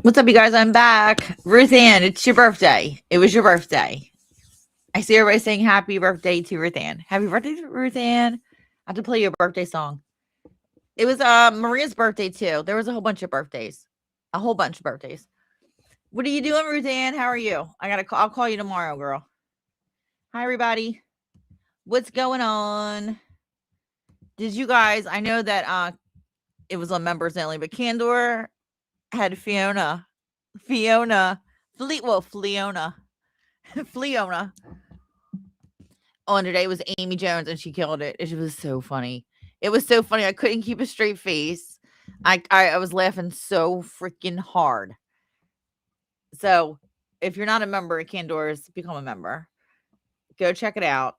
What's up, you guys? I'm back. Ruth Ann, it's your birthday. It was your birthday. I see everybody saying happy birthday to Ruth Ann. Happy birthday to Ruth Ann. I have to play you a birthday song. It was Maria's birthday too. There was a whole bunch of birthdays. A whole bunch of birthdays. What are you doing, Ruth Ann? How are you? I'll call you tomorrow, girl. Hi, everybody. What's going on? Did you guys, I know that it was on members only, but Candor had Fiona. Fiona. Fleona. Fleona on today was Amy Jones, and she killed it. It was so funny. It was so funny. I couldn't keep a straight face. I was laughing so freaking hard. So if you're not a member of Candor's, become a member. Go check it out.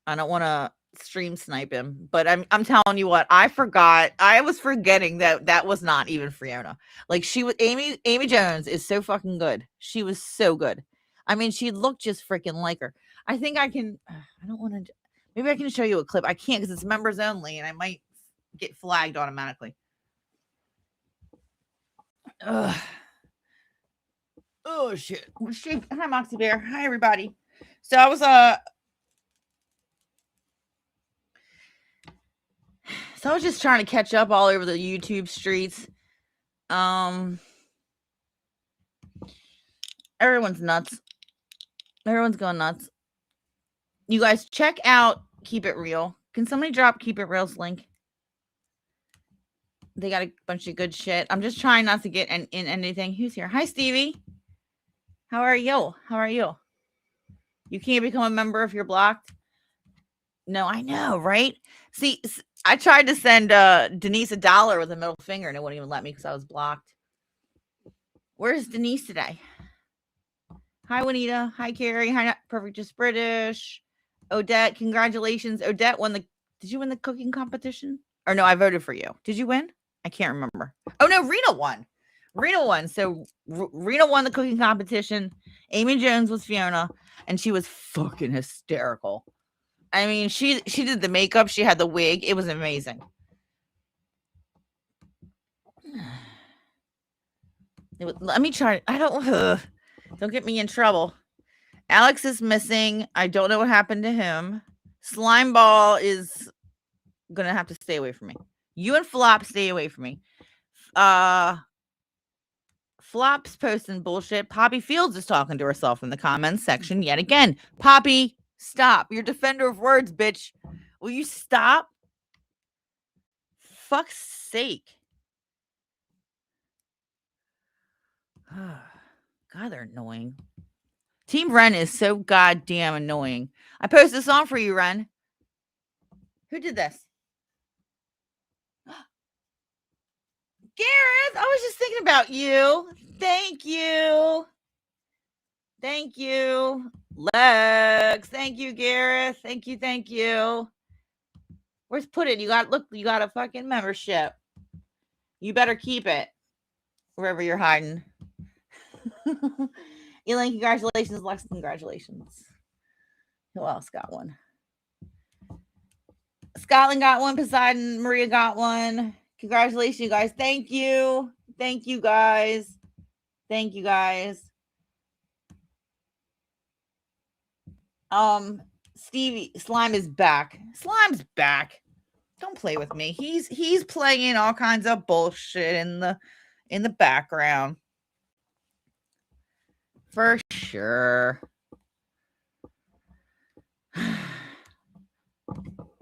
I don't want to stream snipe him, but I'm telling you what, I forgot. I was forgetting that was not even Fiona. Like she was Amy Jones is so fucking good. She was so good. I mean, she looked just freaking like her. I think I can. I don't want to. Maybe I can show you a clip. I can't because it's members only, and I might get flagged automatically. Ugh. Oh shit. Hi, Moxie Bear. Hi, everybody. So I was just trying to catch up all over the YouTube streets. Everyone's nuts. Everyone's going nuts. You guys check out Keep It Real. Can somebody drop Keep It Real's link? They got a bunch of good shit. I'm just trying not to get in anything. Who's here? Hi, Stevie. How are you? How are you? You can't become a member if you're blocked. No, I know, right? See, I tried to send Denise $1 with a middle finger, and it wouldn't even let me because I was blocked. Where's Denise today? Hi, Juanita. Hi, Carrie. Hi, Not Perfect Just British. Odette, congratulations. Odette won the. Did you win the cooking competition? Or no, I voted for you. Did you win? I can't remember. Oh no, Rena won. Rena won. So Rena won the cooking competition. Amy Jones was Fiona, and she was fucking hysterical. I mean, she did the makeup. She had the wig. It was amazing. Let me try. I don't get me in trouble. Alex is missing. I don't know what happened to him. Slime Ball is gonna have to stay away from me. You and Flop stay away from me. Flop's posting bullshit. Poppy Fields is talking to herself in the comments section yet again. Poppy, stop. You're defender of words, bitch. Will you stop? Fuck's sake. God, they're annoying. Team Ren is so goddamn annoying. I posted a song for you, Ren. Who did this? Gareth, I was just thinking about you. Thank you. Thank you. Lex. Thank you, Gareth. Thank you. Thank you. Where's Put It? You got a fucking membership. You better keep it. Wherever you're hiding. Elaine, congratulations. Lex, congratulations. Who else got one? Scotland got one. Poseidon, Maria got one. Congratulations, you guys. Thank you. Thank you, guys. Thank you, guys. Stevie, Slime is back. Slime's back. Don't play with me. He's playing all kinds of bullshit in the background. For sure.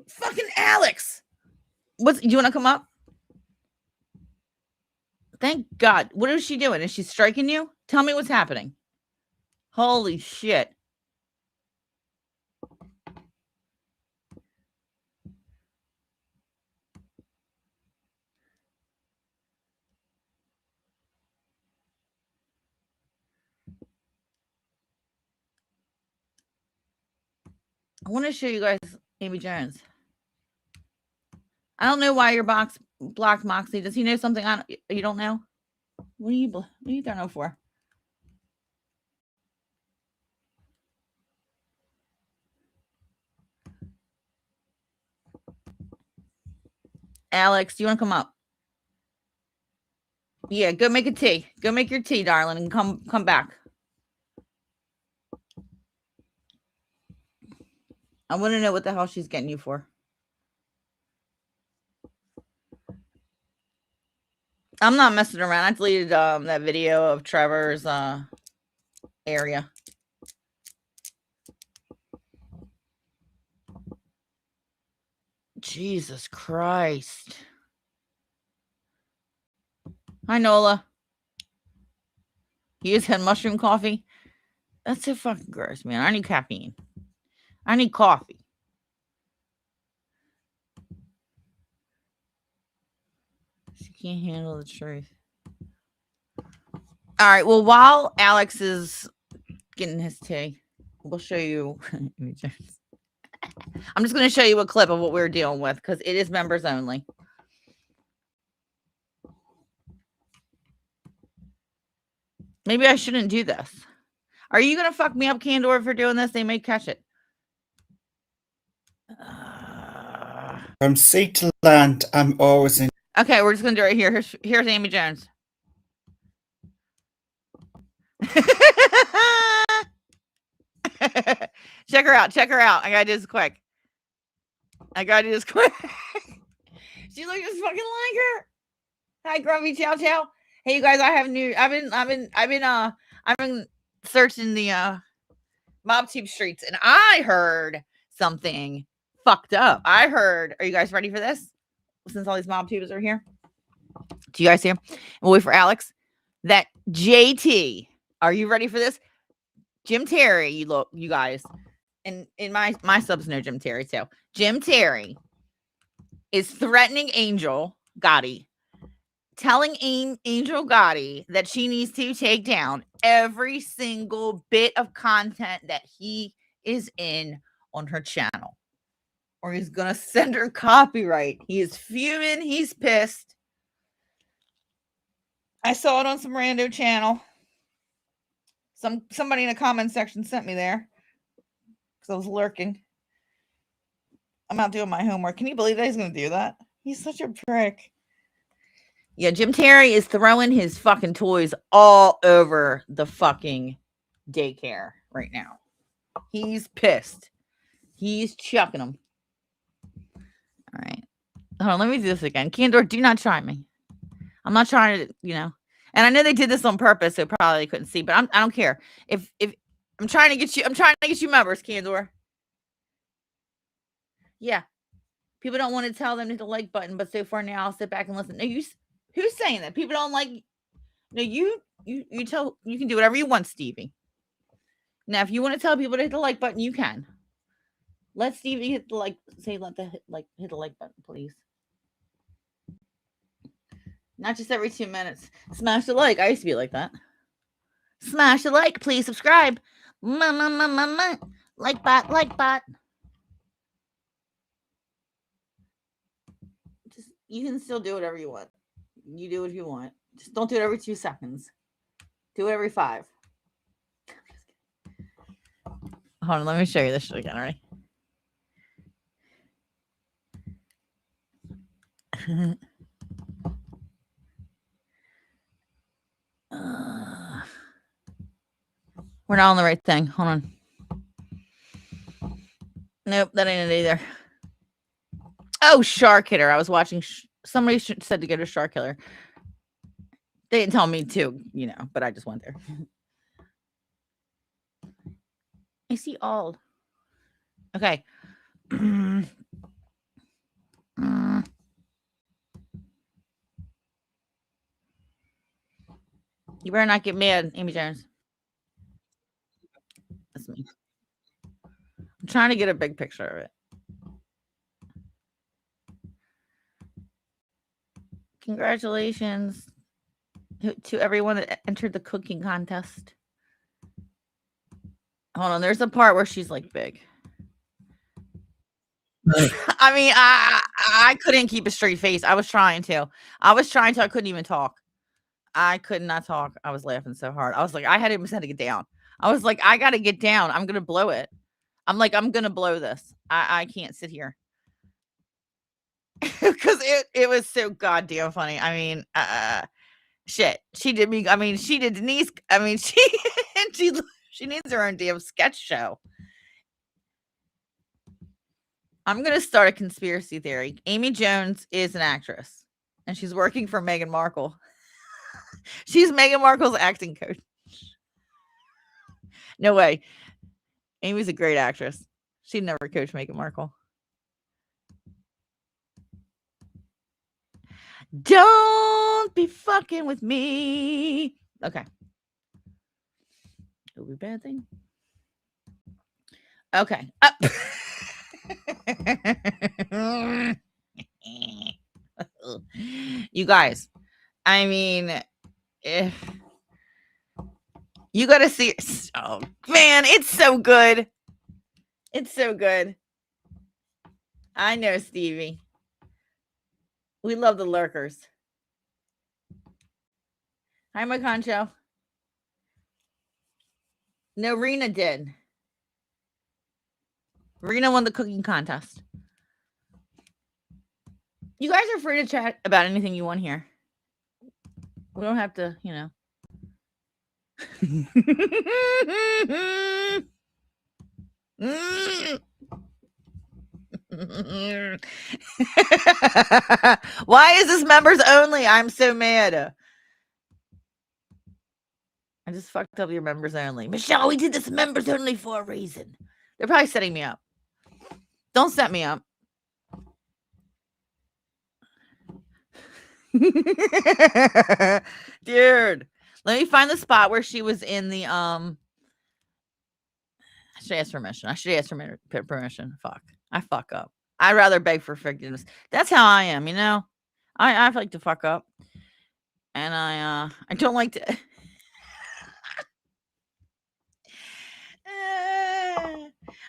Fucking Alex. You want to come up? Thank God. What is she doing? Is she striking you? Tell me what's happening. Holy shit. I want to show you guys Amy Jones. I don't know why your box blocked Moxie. Does he know something you don't know? What are you throwing up for? Alex, do you want to come up? Yeah, go make a tea. Go make your tea, darling, and come back. I want to know what the hell she's getting you for. I'm not messing around. I deleted that video of Trevor's area. Jesus Christ. Hi, Nola. You just had mushroom coffee? That's so fucking gross, man. I need caffeine. I need coffee. She can't handle the truth. All right. Well, while Alex is getting his tea, we'll show you. I'm just going to show you a clip of what we're dealing with because it is members only. Maybe I shouldn't do this. Are you going to fuck me up, Candor, for doing this? They may catch it. From sea to land, I'm always in. Okay, we're just going to do it right here. Here's Amy Jones. Check her out. Check her out. I got to do this quick. She looks just fucking like her. Hi, Grumpy Chow Chow. Hey, you guys, I've been searching the MobTube streets, and I heard something fucked up. Are you guys ready for this? Since all these MobTubers are here, do you guys hear? We'll wait for Alex. That JT. Are you ready for this? Jim Terry, you guys, and in my subs know Jim Terry too. Jim Terry is threatening Angel Gotti, telling Angel Gotti that she needs to take down every single bit of content that he is in on her channel, or he's gonna send her copyright. He is fuming. He's pissed. I saw it on some rando channel. Somebody in the comment section sent me there because I was lurking. I'm out doing my homework. Can you believe that he's going to do that? He's such a prick. Yeah, Jim Terry is throwing his fucking toys all over the fucking daycare right now. He's pissed. He's chucking them. All right. Hold on, let me do this again. Candor, do not try me. I'm not trying to, and I know they did this on purpose, so probably they couldn't see, but I don't care. If I'm trying to get you members, Candor. Yeah. People don't want to tell them to hit the like button, but so far now I'll sit back and listen. No, who's saying that? People don't like. No, you can do whatever you want, Stevie. Now, if you want to tell people to hit the like button, you can. Let Stevie hit the like. Say hit the like button, please. Not just every 2 minutes. Smash the like. I used to be like that. Smash the like, please subscribe. Like bot. Just you can still do whatever you want. You do what you want. Just don't do it every 2 seconds. Do it every 5. Hold on, let me show you this shit again, alright? We're not on the right thing. Hold on. Nope, that ain't it either. Oh, Shark Hitter. I was watching. Somebody said to go to Shark Hitter. They didn't tell me to, but I just went there. I see all. Okay. You better not get mad, Amy Jones. That's me. I'm trying to get a big picture of it. Congratulations to everyone that entered the cooking contest. Hold on, there's a part where she's like big. I mean, I couldn't keep a straight face. I was trying to. I couldn't even talk. I could not talk. I was laughing so hard. I was like, I had to get down. I was like, I got to get down. I'm going to blow it. I'm going to blow this. I can't sit here. Because it was so goddamn funny. I mean, Shit. She did me. I mean, she did Denise. I mean, she needs her own damn sketch show. I'm going to start a conspiracy theory. Amy Jones is an actress and she's working for Meghan Markle. She's Meghan Markle's acting coach. No way. Amy's a great actress. She'd never coach Meghan Markle. Don't be fucking with me. Okay. It'll be a bad thing. Okay. You guys, I mean, if you got to see, oh man, it's so good. It's so good. I know, Stevie. We love the lurkers. Hi, my concho. No, Rena did. Rena won the cooking contest. You guys are free to chat about anything you want here. We don't have to, you know. Why is this members only? I'm so mad. I just fucked up your members only. Michelle, we did this members only for a reason. They're probably setting me up. Don't set me up. Dude, let me find the spot where she was in the I should ask permission. I should ask for permission. Fuck. I fuck up. I'd rather beg for forgiveness. That's how I am, you know? I like to fuck up. And I don't like to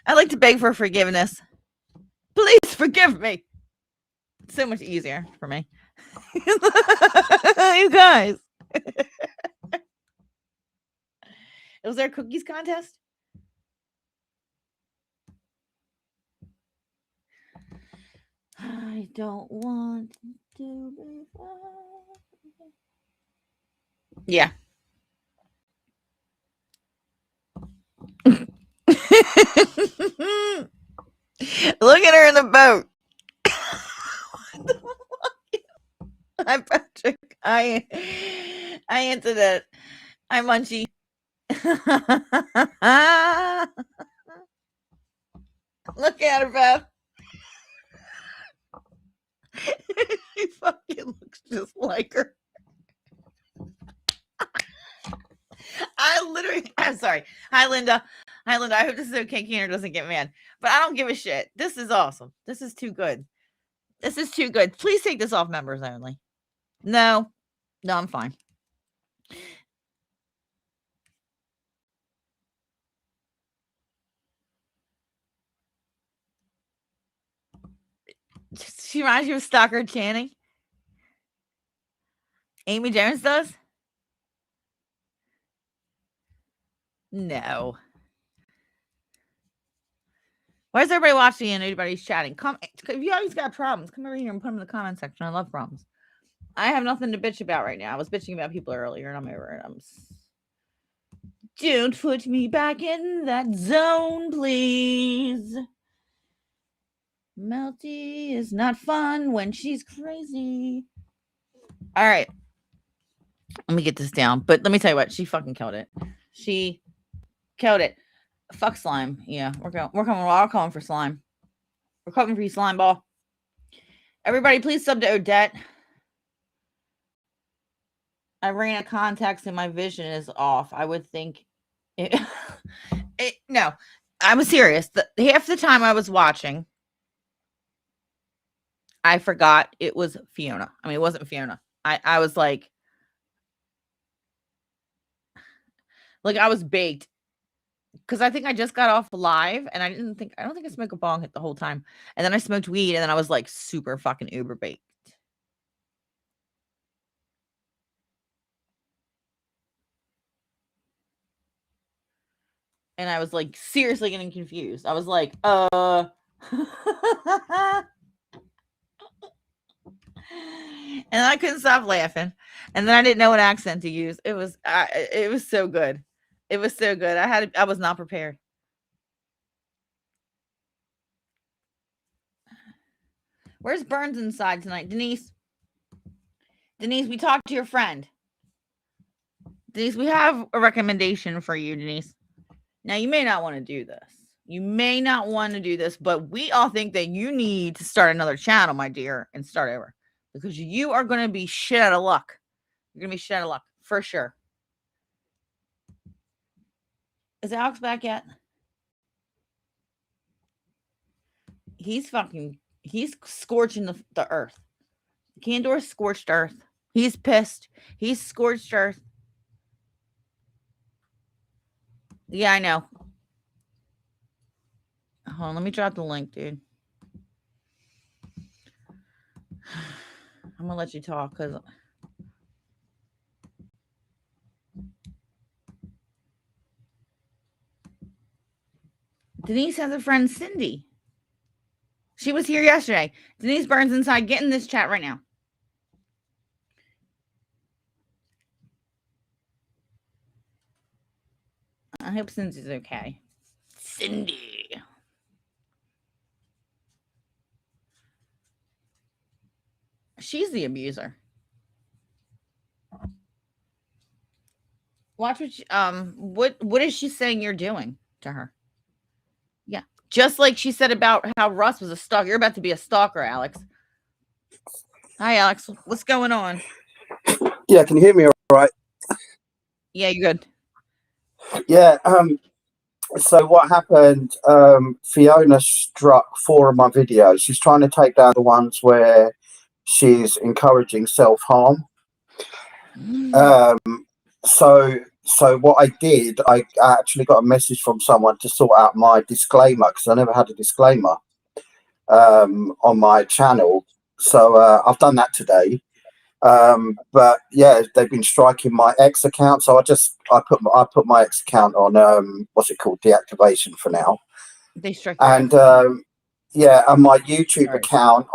I like to beg for forgiveness. Please forgive me. It's so much easier for me. You guys. Was there a cookies contest? I don't want to be fine. Yeah. Look at her in the boat. Hi, Patrick. I answered it. Hi, Munchie. Look at her, Beth. She fucking looks just like her. I'm sorry. Hi, Linda. I hope this is okay. Keener doesn't get mad, but I don't give a shit. This is awesome. This is too good. This is too good. Please take this off members only. No, I'm fine. She reminds you of Stockard Channing. Amy Jones does? No. Why is everybody watching and everybody's chatting? Come, if you always got problems, come over here and put them in the comment section. I love problems. I have nothing to bitch about right now. I was bitching about people earlier, and I'm over it. Don't put me back in that zone, please. Melty is not fun when she's crazy. All right. Let me get this down. But let me tell you what, she fucking killed it. She killed it. Fuck slime. Yeah, we're all calling for slime. We're coming for you, slime ball. Everybody, please sub to Odette. I ran out of contacts and my vision is off. I would think no, I was serious. Half the time I was watching, I forgot it was Fiona. I mean, it wasn't Fiona. I was like I was baked. Because I think I just got off live and I don't think I smoked a bong hit the whole time. And then I smoked weed and then I was like super fucking uber baked. And I was like seriously getting confused. I was like, And I couldn't stop laughing. And then I didn't know what accent to use. It was so good. It was so good. I was not prepared. Where's Burns inside tonight? Denise, we talked to your friend. Denise, we have a recommendation for you, Denise. Now, you may not want to do this. But we all think that you need to start another channel, my dear, and start over. Because you are going to be shit out of luck. You're going to be shit out of luck, for sure. Is Alex back yet? He's scorching the earth. Candor scorched earth. He's pissed. He's scorched earth. Yeah, I know. Hold on, let me drop the link, dude. I'm gonna let you talk because Denise has a friend, Cindy. She was here yesterday. Denise Burns inside. Get in this chat right now. I hope Cindy's okay. Cindy. She's the abuser. Watch what is she saying you're doing to her? Yeah. Just like she said about how Russ was a stalker. You're about to be a stalker, Alex. Hi, Alex. What's going on? Yeah, can you hear me all right? Yeah, you're good. Yeah, so what happened, Fiona struck 4 of my videos. She's trying to take down the ones where she's encouraging self-harm. So what I did, I actually got a message from someone to sort out my disclaimer, because I never had a disclaimer on my channel. So I've done that today. But yeah, they've been striking my X account, so I put my X account on what's it called, deactivation for now. They struck. And yeah, and my YouTube account,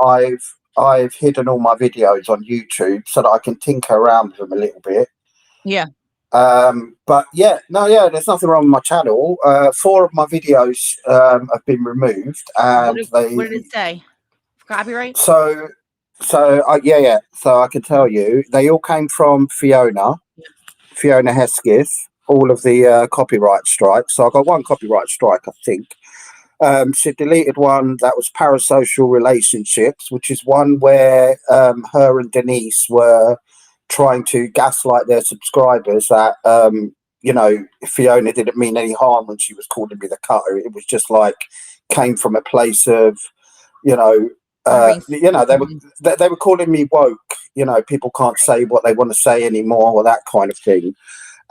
I've hidden all my videos on YouTube so that I can tinker around with them a little bit. Yeah. But yeah, there's nothing wrong with my channel. 4 of my videos have been removed, and what did it say? Copyright? So yeah. So I can tell you, they all came from Fiona Hesketh. All of the copyright strikes. So I got 1 copyright strike, I think. She deleted one that was parasocial relationships, which is one where her and Denise were trying to gaslight their subscribers that Fiona didn't mean any harm when she was calling me the cutter. It was just like came from a place of they were calling me woke. People can't say what they want to say anymore, or that kind of thing.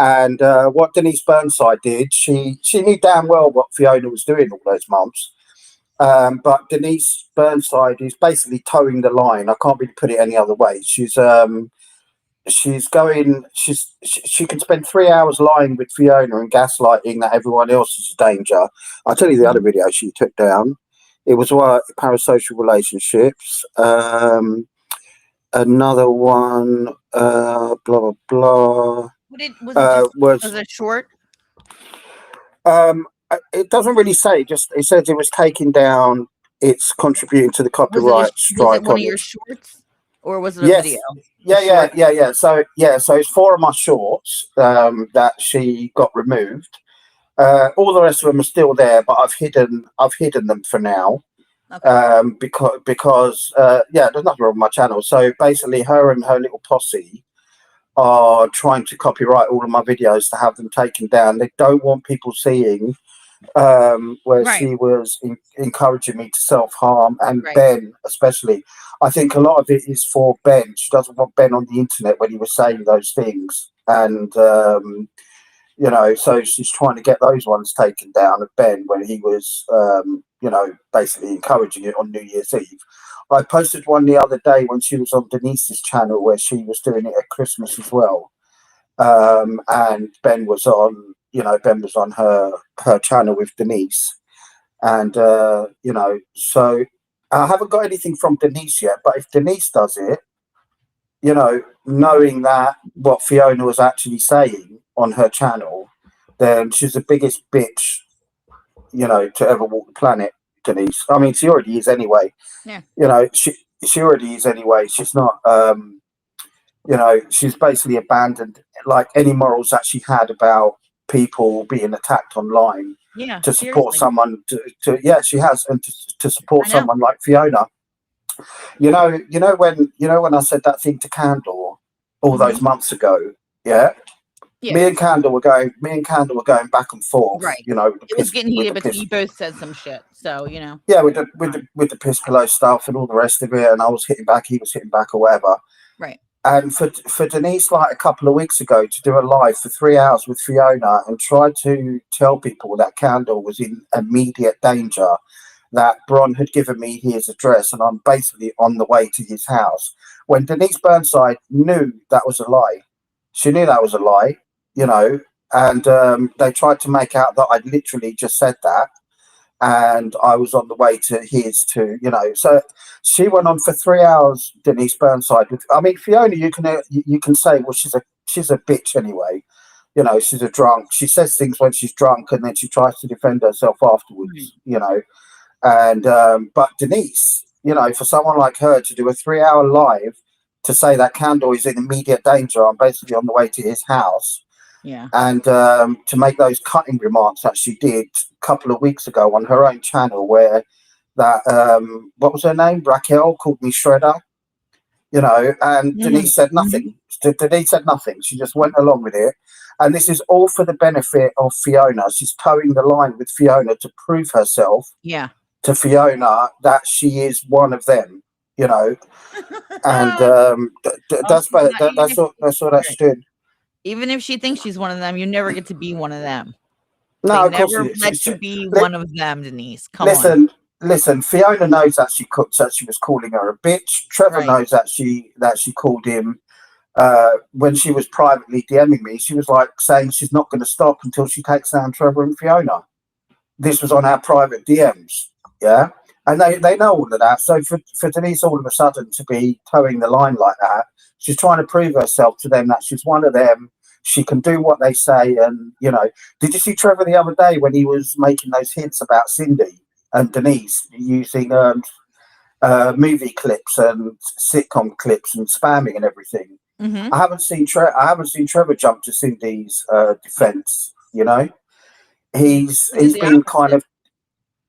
And what Denise Burnside did, she knew damn well what Fiona was doing all those months. But Denise Burnside is basically towing the line. I can't really put it any other way. She can spend 3 hours lying with Fiona and gaslighting that everyone else is a danger. I'll tell you the other video she took down. It was parasocial relationships. Another one, blah blah blah. Was it short? It doesn't really say. It says it was taking down. It's contributing to the copyright strike. Was it one of your shorts, or was it a video? Yeah. So it's 4 of my shorts that she got removed. All the rest of them are still there, but I've hidden them for now. Okay. Because there's nothing wrong with my channel. So basically, her and her little posse are trying to copyright all of my videos to have them taken down. They don't want people seeing where she was encouraging me to self-harm, and Ben especially. I think a lot of it is for Ben. She doesn't want Ben on the internet when he was saying those things, and so she's trying to get those ones taken down of Ben when he was basically encouraging it on New Year's Eve. I posted one the other day when she was on Denise's channel, where she was doing it at Christmas as well. And Ben was on her channel with Denise. And, so I haven't got anything from Denise yet, but if Denise does it, you know, knowing that what Fiona was actually saying on her channel, then she's the biggest bitch, you know, to ever walk the planet, Denise. I mean, she already is anyway. Yeah. You know, she already is anyway. She's not, you know, she's basically abandoned like any morals that she had about people being attacked online. Yeah. To support seriously. someone, yeah, she has, and to support someone like Fiona. You know when I said that thing to Candor all those months ago, yeah. Yeah. Me and Candor were going back and forth. Right. You know, It was getting heated, but you both said some shit. So, you know. Yeah, with the piss pillow stuff and all the rest of it, and I was hitting back, he was hitting back, or whatever. Right. And for Denise, like a couple of weeks ago, to do a live for 3 hours with Fiona and try to tell people that Candor was in immediate danger, that Bron had given me his address and I'm basically on the way to his house. When Denise Burnside knew that was a lie, she knew that was a lie, you know, and they tried to make out that I'd literally just said that. And I was on the way to his, to, you know, so she went on for 3 hours, Denise Burnside. I mean, Fiona, you can say, well, she's a bitch anyway. You know, she's a drunk. She says things when she's drunk, and then she tries to defend herself afterwards. You know, and but Denise, you know, for someone like her to do a 3 hour live to say that Candor is in immediate danger, I'm basically on the way to his house. Yeah. And to make those cutting remarks that she did a couple of weeks ago on her own channel, where that what was her name? Raquel called me Shredder, you know, and Denise said nothing. Denise said nothing. She just went along with it. And this is all for the benefit of Fiona. She's towing the line with Fiona to prove herself to Fiona that she is one of them, you know. And that's all that's doing. Even if she thinks she's one of them, you never get to be one of them. No, they never let you be one of them, Denise. Come on. Listen. Fiona knows that she was calling her a bitch. Trevor knows that she called him when she was privately DMing me. She was like saying she's not going to stop until she takes down Trevor and Fiona. This was on our private DMs, yeah, and they know all of that. So for Denise all of a sudden to be towing the line like that, she's trying to prove herself to them that she's one of them. She can do what they say. And, you know, did you see Trevor the other day when he was making those hints about Cindy and Denise using movie clips and sitcom clips and spamming and everything? I haven't seen Trevor jump to Cindy's defense, you know. He's been kind of,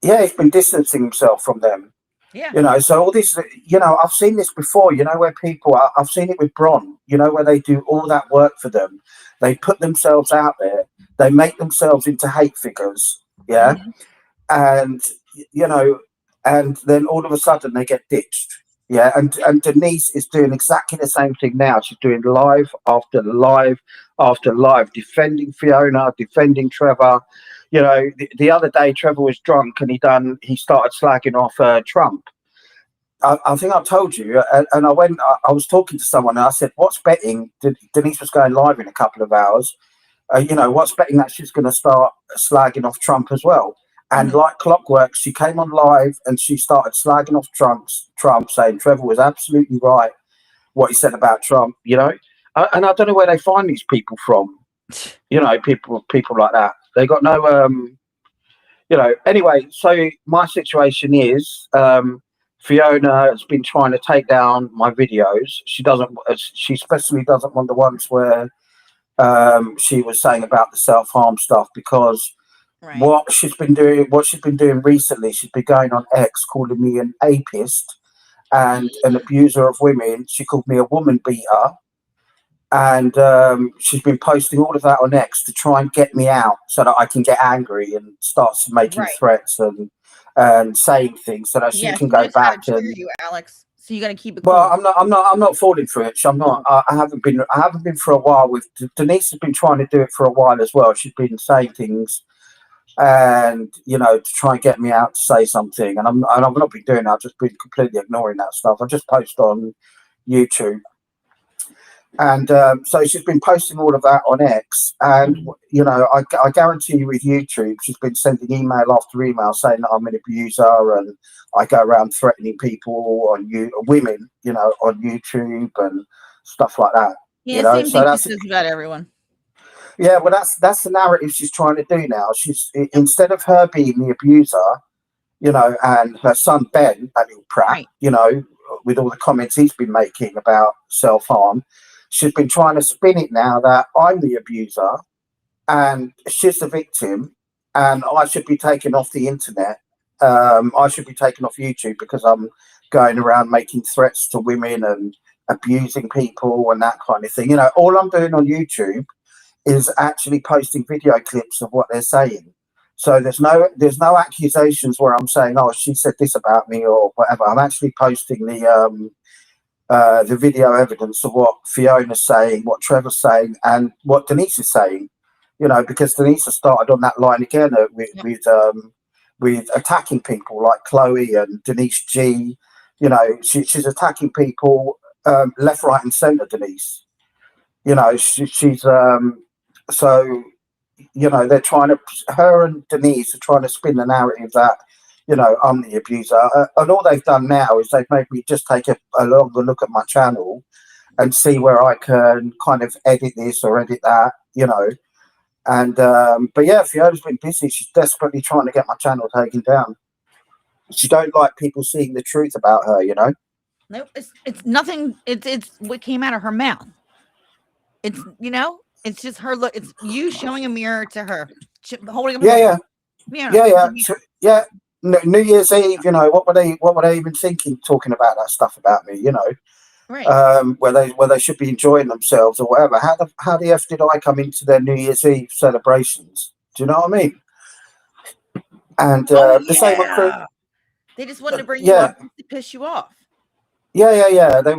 he's been distancing himself from them. Yeah. You know, so all this, you know, I've seen this before, you know, where people, I've seen it with Bron, you know, where they do all that work for them. They put themselves out there. They make themselves into hate figures. Yeah. And, you know, and then all of a sudden they get ditched. Yeah. And Denise is doing exactly the same thing now. She's doing live after live after live, defending Fiona, defending Trevor. You know, the other day Trevor was drunk and he started slagging off Trump. I think I told you, and I was talking to someone and I said, what's betting? Denise was going live in a couple of hours. You know, what's betting that she's going to start slagging off Trump as well? And like clockwork, she came on live and she started slagging off Trump, saying Trevor was absolutely right what he said about Trump, you know? And I don't know where they find these people from, you know, people like that. They got no, you know, anyway, so my situation is Fiona has been trying to take down my videos. She especially doesn't want the ones where she was saying about the self-harm stuff, because what she's been doing recently, she's been going on X calling me an apist and an abuser of women. She called me a woman beater. And she's been posting all of that on X to try and get me out so that I can get angry and start making threats and saying things so that she can go back. And you, Alex. So you got to keep it. Well, I'm not falling for it. I'm not. I haven't been for a while. With Denise has been trying to do it for a while as well. She's been saying things, and you know, to try and get me out to say something. And I've not been doing that. I've just been completely ignoring that stuff. I just post on YouTube. And so she's been posting all of that on X, and you know, I guarantee you with YouTube, she's been sending email after email saying that I'm an abuser, and I go around threatening people women, you know, on YouTube and stuff like that. Yeah, You know, same so thing that's she says about everyone. yeah, well, that's the narrative she's trying to do now. She's instead of her being the abuser, you know, and her son Ben, that little prat, Right. you know, with all the comments he's been making about self-harm, she's been trying to spin it now that I'm the abuser and she's the victim, and I should be taken off the internet. I should be taken off YouTube because I'm going around making threats to women and abusing people and that kind of thing. You know, all I'm doing on YouTube is actually posting video clips of what they're saying. So there's no accusations where I'm saying, oh, she said this about me or whatever. I'm actually posting the video evidence of what Fiona's saying, what Trevor's saying, and what Denise is saying. You know, because Denise has started on that line again with attacking people like Chloe and Denise G. You know, she's attacking people left, right, and centre. Denise. You know, she's so. You know, they're trying to. Her and Denise are trying to spin the narrative that, you know, I'm the abuser, and all they've done now is they've made me just take a longer look at my channel and see where I can kind of edit this or edit that. You know. And but yeah, Fiona's been busy. She's desperately trying to get my channel taken down. She don't like people seeing the truth about her, you know. Nope, it's nothing. It's what came out of her mouth. It's, you know, it's just her look. It's you showing a mirror to her, holding up. Yeah. Mirror. Yeah. New Year's Eve, you know, what were they even thinking, talking about that stuff about me, you know? Right. Where they should be enjoying themselves or whatever. How the F did I come into their New Year's Eve celebrations? Do you know what I mean? And the same with Chris. They just wanted to bring you up to piss you off. Yeah. But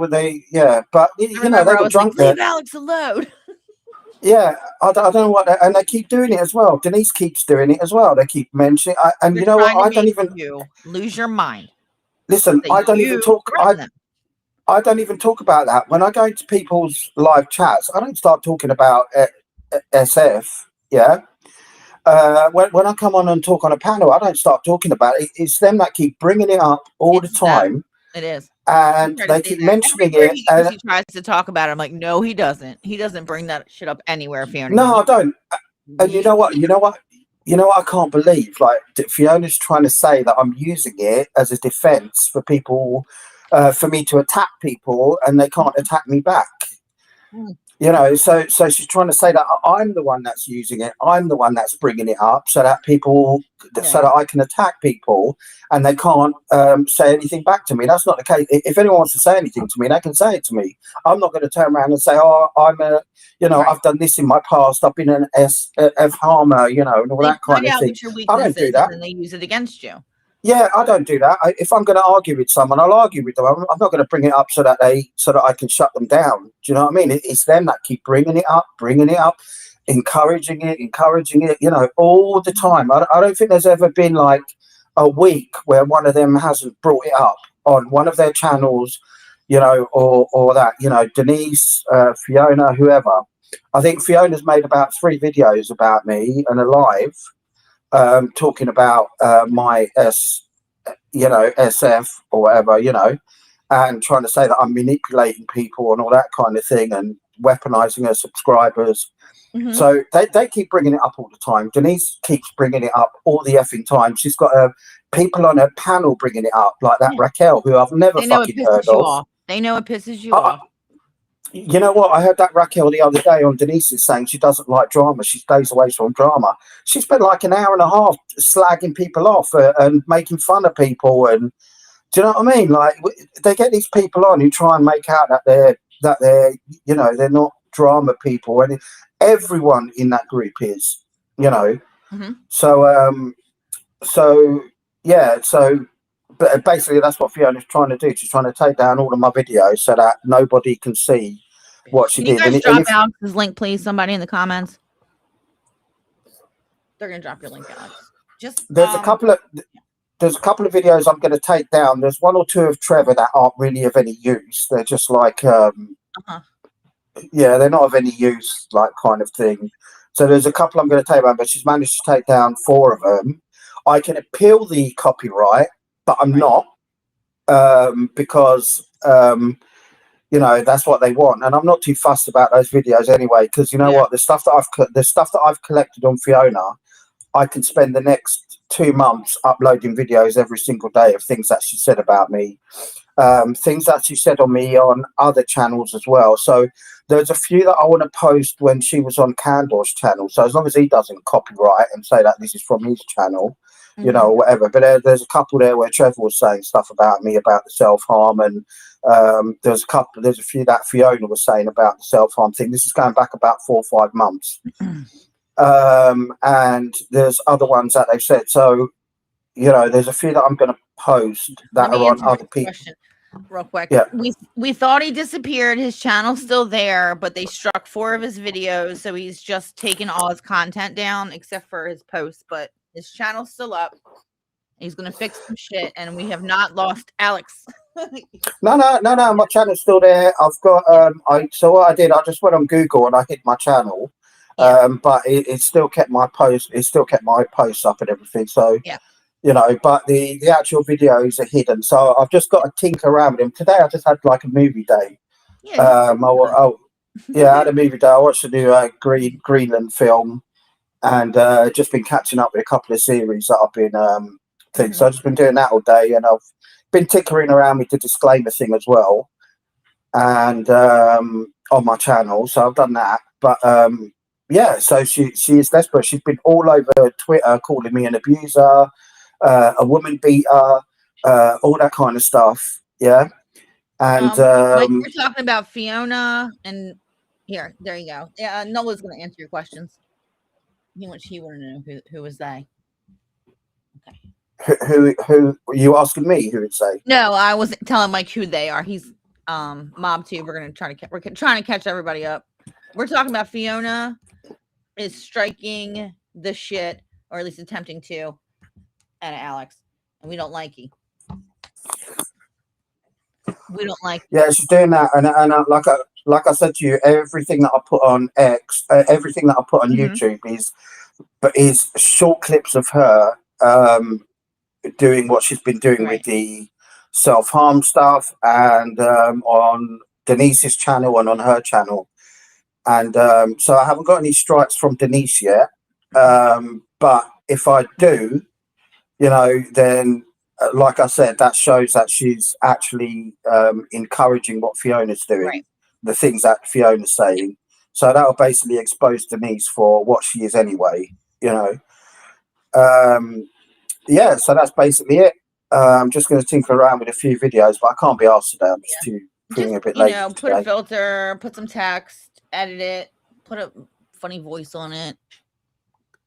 you know, they were drunk there. Leave Alex alone. Yeah, I don't know what, and they keep doing it as well. Denise keeps doing it as well. They keep mentioning, and They're you know what? I don't even lose your mind. listen. I don't even talk. I don't even talk about that. When I go into people's live chats, I don't start talking about SF. Yeah. When I come on and talk on a panel, I don't start talking about it. It's them that keep bringing it up all the time. It is. And they keep mentioning it. And he tries to talk about it. I'm like, no, he doesn't. He doesn't bring that shit up anywhere, Fiona. No, I don't. And you know what? I can't believe, like, Fiona's trying to say that I'm using it as a defense for people, for me to attack people, and they can't attack me back. You know, so she's trying to say that I'm the one that's using it. I'm the one that's bringing it up so that so that I can attack people and they can't say anything back to me. That's not the case. If anyone wants to say anything to me, they can say it to me. I'm not going to turn around and say, oh, I've done this in my past. I've been an F harmer, you know, and all that kind of thing. I don't do that. And they use it against you. Yeah, I don't do that. If I'm going to argue with someone, I'll argue with them. I'm not going to bring it up so that I can shut them down. Do you know what I mean? It's them that keep bringing it up, encouraging it, you know, all the time. I don't think there's ever been like a week where one of them hasn't brought it up on one of their channels, you know, or that, you know, Denise, Fiona, whoever. I think Fiona's made about 3 videos about me and a live. Talking about my SF or whatever, you know, and trying to say that I'm manipulating people and all that kind of thing and weaponizing her subscribers. So they keep bringing it up all the time. Denise keeps bringing it up all the effing time. She's got people on her panel bringing it up, like that Raquel, who I've never fucking heard of. They know it pisses you off. You know what? I heard that Raquel the other day on Denise's saying she doesn't like drama. She stays away from drama. She spent like an hour and a half slagging people off and making fun of people. And do you know what I mean? Like, they get these people on who try and make out that they're you know, they're not drama people. And everyone in that group is, you know. But basically, that's what Fiona's trying to do. She's trying to take down all of my videos so that nobody can see what she did. Can you guys drop Alex's link, please? Somebody in the comments. They're gonna drop your link, Alex. There's a couple of videos I'm going to take down. There's 1 or 2 of Trevor that aren't really of any use. They're just like, they're not of any use, like, kind of thing. So there's a couple I'm going to take down, but she's managed to take down 4 of them. I can appeal the copyright, but I'm not, because you know, that's what they want, and I'm not too fussed about those videos anyway, because you know Yeah. what, the stuff that I've collected on Fiona, I can spend the next 2 months uploading videos every single day of things that she said about me, things that she said on me on other channels as well. So there's a few that I want to post when she was on Candor's channel. So as long as he doesn't copyright and say that this is from his channel, you know, whatever. But there's a couple there where Trevor was saying stuff about me about the self-harm, and there's a few that Fiona was saying about the self-harm thing. This is going back about 4 or 5 months. And there's other ones that they've said. So, you know, there's a few that I'm going to post that are on other people. Real quick. Yeah. We thought he disappeared. His channel's still there, but they struck 4 of his videos, so he's just taken all his content down except for his posts, but his channel's still up. He's gonna fix some shit, and we have not lost Alex. No, my channel's still there. I've got so what I did, I just went on Google and I hid my channel. But it still kept my post, posts up and everything. So yeah, you know, but the actual videos are hidden. So I've just got to tinker around with them. Today I just had like a movie day. Yeah, I had a movie day. I watched a new Greenland film, and just been catching up with a couple of series that I've been So I've just been doing that all day, and I've been tinkering around with the disclaimer thing as well, and on my channel. So I've done that. But yeah, so she is desperate. She's been all over Twitter calling me an abuser, a woman beater, all that kind of stuff. Yeah. And like you're talking about Fiona, and there you go. Yeah, Nola's gonna answer your questions. He wanted to know who was they. Okay. Who are you asking me? Who would say? No, I wasn't telling Mike who they are. He's Mob 2. We're trying to catch everybody up. We're talking about Fiona is striking the shit, or at least attempting to, at Alex, and we don't like it. We don't like. Yeah, she's doing that, and like I said to you, everything that I put on everything that I put on YouTube is short clips of her doing what she's been doing with the self-harm stuff, and on Denise's channel and on her channel. And so I haven't got any strikes from Denise yet, but if I do, you know, then like I said, that shows that she's actually encouraging what Fiona's doing, the things that Fiona's saying. So that will basically expose Denise for what she is anyway, you know. Yeah, so that's basically it. I'm just going to tinker around with a few videos, but I can't be asked today. I'm just feeling a bit late. You know, put a filter, put some text, edit it, put a funny voice on it.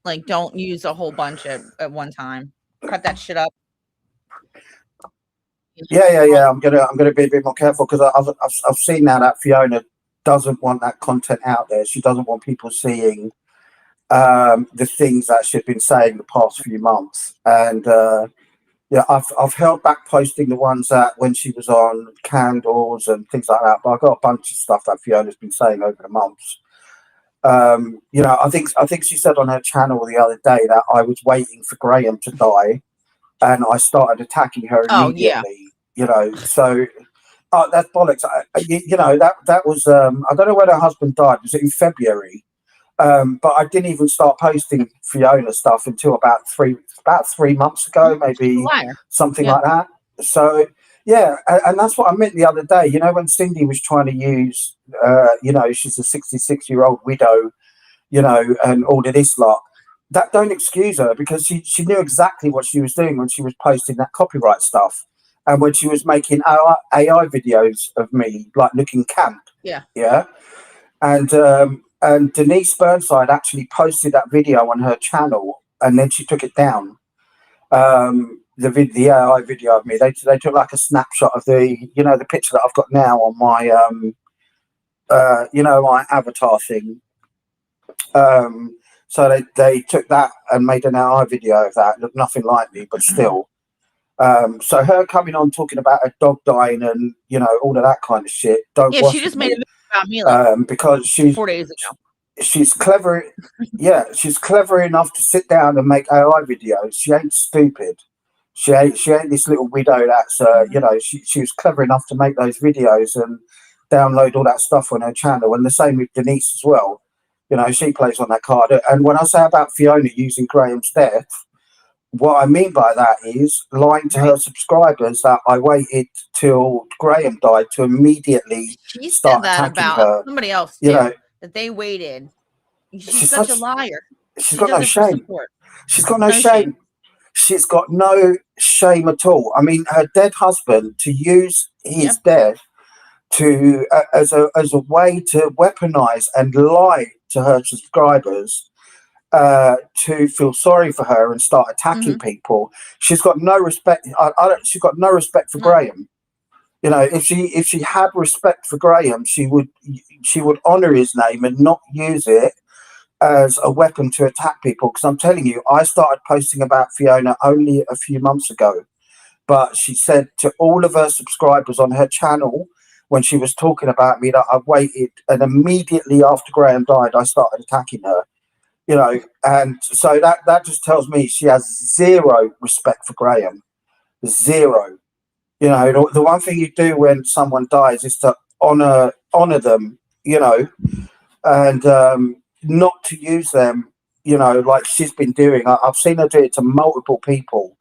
Like, don't use a whole bunch at one time. Cut that shit up. Yeah. I'm gonna be a bit more careful, because I've seen now that Fiona doesn't want that content out there. She doesn't want people seeing the things that she's been saying the past few months. And yeah, I've held back posting the ones that when she was on Candles and things like that. But I've got a bunch of stuff that Fiona's been saying over the months. You know, I think she said on her channel the other day that I was waiting for Graham to die, and I started attacking her immediately. You know, so that's bollocks. You know, that was I don't know when her husband died. Was it in February? But I didn't even start posting Fiona stuff until about 3 months ago, maybe something like that. So yeah, and that's what I meant the other day. You know, when Cindy was trying to use, you know, she's a 66-year-old widow, you know, and all of this lot. That don't excuse her, because she knew exactly what she was doing when she was posting that copyright stuff, and when she was making AI videos of me like looking camp. Yeah, and Denise Burnside actually posted that video on her channel, and then she took it down. The AI video of me, they took like a snapshot of the picture that I've got now on my my avatar thing. So they took that and made an AI video of that. It looked nothing like me, but still. So her coming on talking about a dog dying and all of that kind of shit. She just made a video about me like because she's 4 days ago. She's clever. Yeah, she's clever enough to sit down and make AI videos. She ain't stupid. She ain't this little widow that's she was clever enough to make those videos, and download all that stuff on her channel, and the same with Denise as well. You know, she plays on that card. And when I say about Fiona using Graham's death, what I mean by that is lying to her subscribers that I waited till Graham died to immediately She start said that attacking about her. somebody else You too, know, that they waited. She's she's such a such- liar. she's She got no does it for shame. support. She's got no shame. She's got no shame at all. I mean, her dead husband, to use his death to as a way to weaponize and lie to her subscribers, to feel sorry for her and start attacking people. She's got no respect. She's got no respect for Graham. You know, if she had respect for Graham, she would honor his name and not use it as a weapon to attack people. Because I'm telling you, I started posting about Fiona only a few months ago, but she said to all of her subscribers on her channel when she was talking about me that I waited, and immediately after Graham died, I started attacking her. You know, and so that just tells me she has zero respect for Graham. Zero. You know, the one thing you do when someone dies is to honor them, you know, and not to use them, you know, like she's been doing. I've seen her do it to multiple people,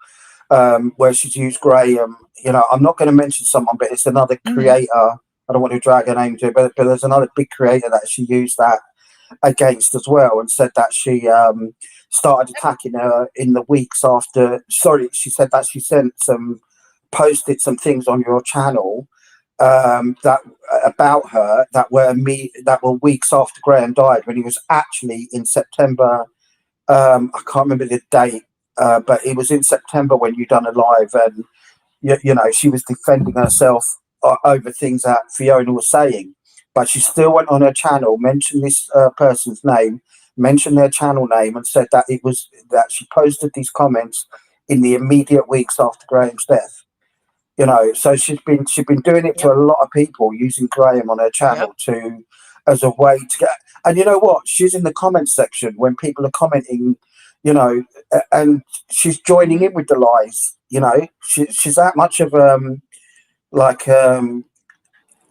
where she's used Graham. You know, I'm not going to mention someone, but it's another creator. I don't want to drag her name to it, but there's another big creator that she used that against as well, and said that she started attacking her in the weeks after. Sorry, she said that she posted some things on your channel that about her that were weeks after Graham died, when he was actually in September. I can't remember the date, but it was in September when you done a live, and you know, she was defending herself over things that Fiona was saying. But she still went on her channel, mentioned this person's name, mentioned their channel name, and said that it was that she posted these comments in the immediate weeks after Graham's death. You know, so she's been doing it to a lot of people, using Graham on her channel as a way to get. And you know what? She's in the comment section when people are commenting, you know, and she's joining in with the lies. You know, she's that much of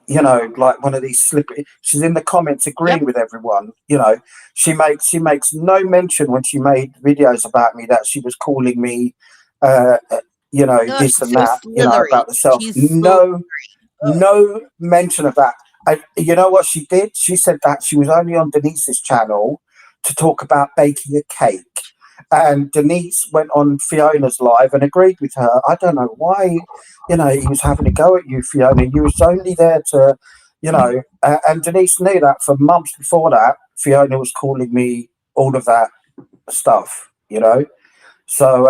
you know, like one of these slippery. She's in the comments agreeing with everyone. You know, she makes no mention when she made videos about me that she was calling me, you know, this and that, you know, about herself. No mention of that. You know what she did? She said that she was only on Denise's channel to talk about baking a cake. And Denise went on Fiona's live and agreed with her. I don't know why, you know, he was having a go at you, Fiona. You was only there to, you know, and Denise knew that for months before that, Fiona was calling me all of that stuff, you know. So,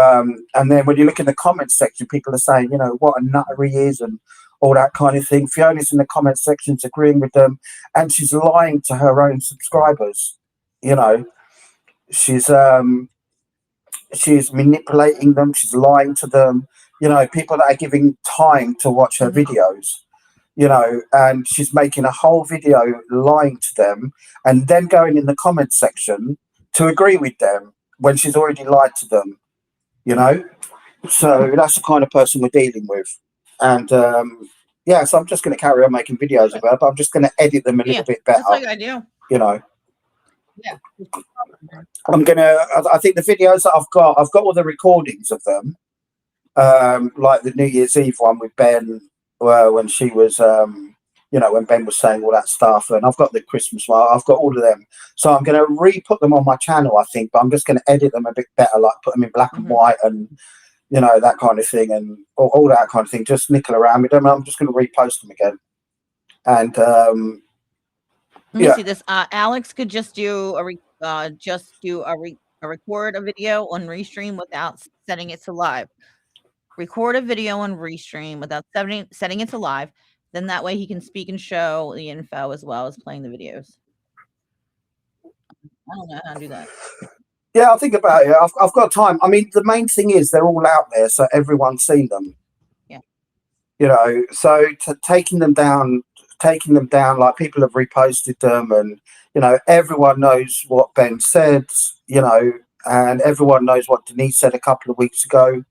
and then when you look in the comments section, people are saying, you know, what a nutter he is and all that kind of thing. Fiona's in the comment sections agreeing with them, and she's lying to her own subscribers, you know. She's manipulating them. She's lying to them. You know, people that are giving time to watch her videos, you know, and she's making a whole video lying to them and then going in the comment section to agree with them when she's already lied to them, you know. So that's the kind of person we're dealing with. And yeah, so I'm just going to carry on making videos of her, but I'm just going to edit them a little bit better. That's like I do. You know. Yeah. I think the videos that I've got all the recordings of them, like the New Year's Eve one with Ben, when she was, you know, when Ben was saying all that stuff, and I've got the Christmas one. I've got all of them, so I'm going to re-put them on my channel, I think, but I'm just going to edit them a bit better, like put them in black and white, and you know, that kind of thing, and all that kind of thing. Just nickel around with them. I'm just going to repost them again, and let me see this. Alex could just do a record a video on Restream without setting it to live. Record a video on Restream without setting it to live. Then that way he can speak and show the info as well as playing the videos. I don't know how to do that. Yeah, I'll think about it. I've got time. I mean, the main thing is they're all out there, so everyone's seen them. Yeah. You know, so taking them down, like people have reposted them, and you know, everyone knows what Ben said, you know, and everyone knows what Denise said a couple of weeks ago,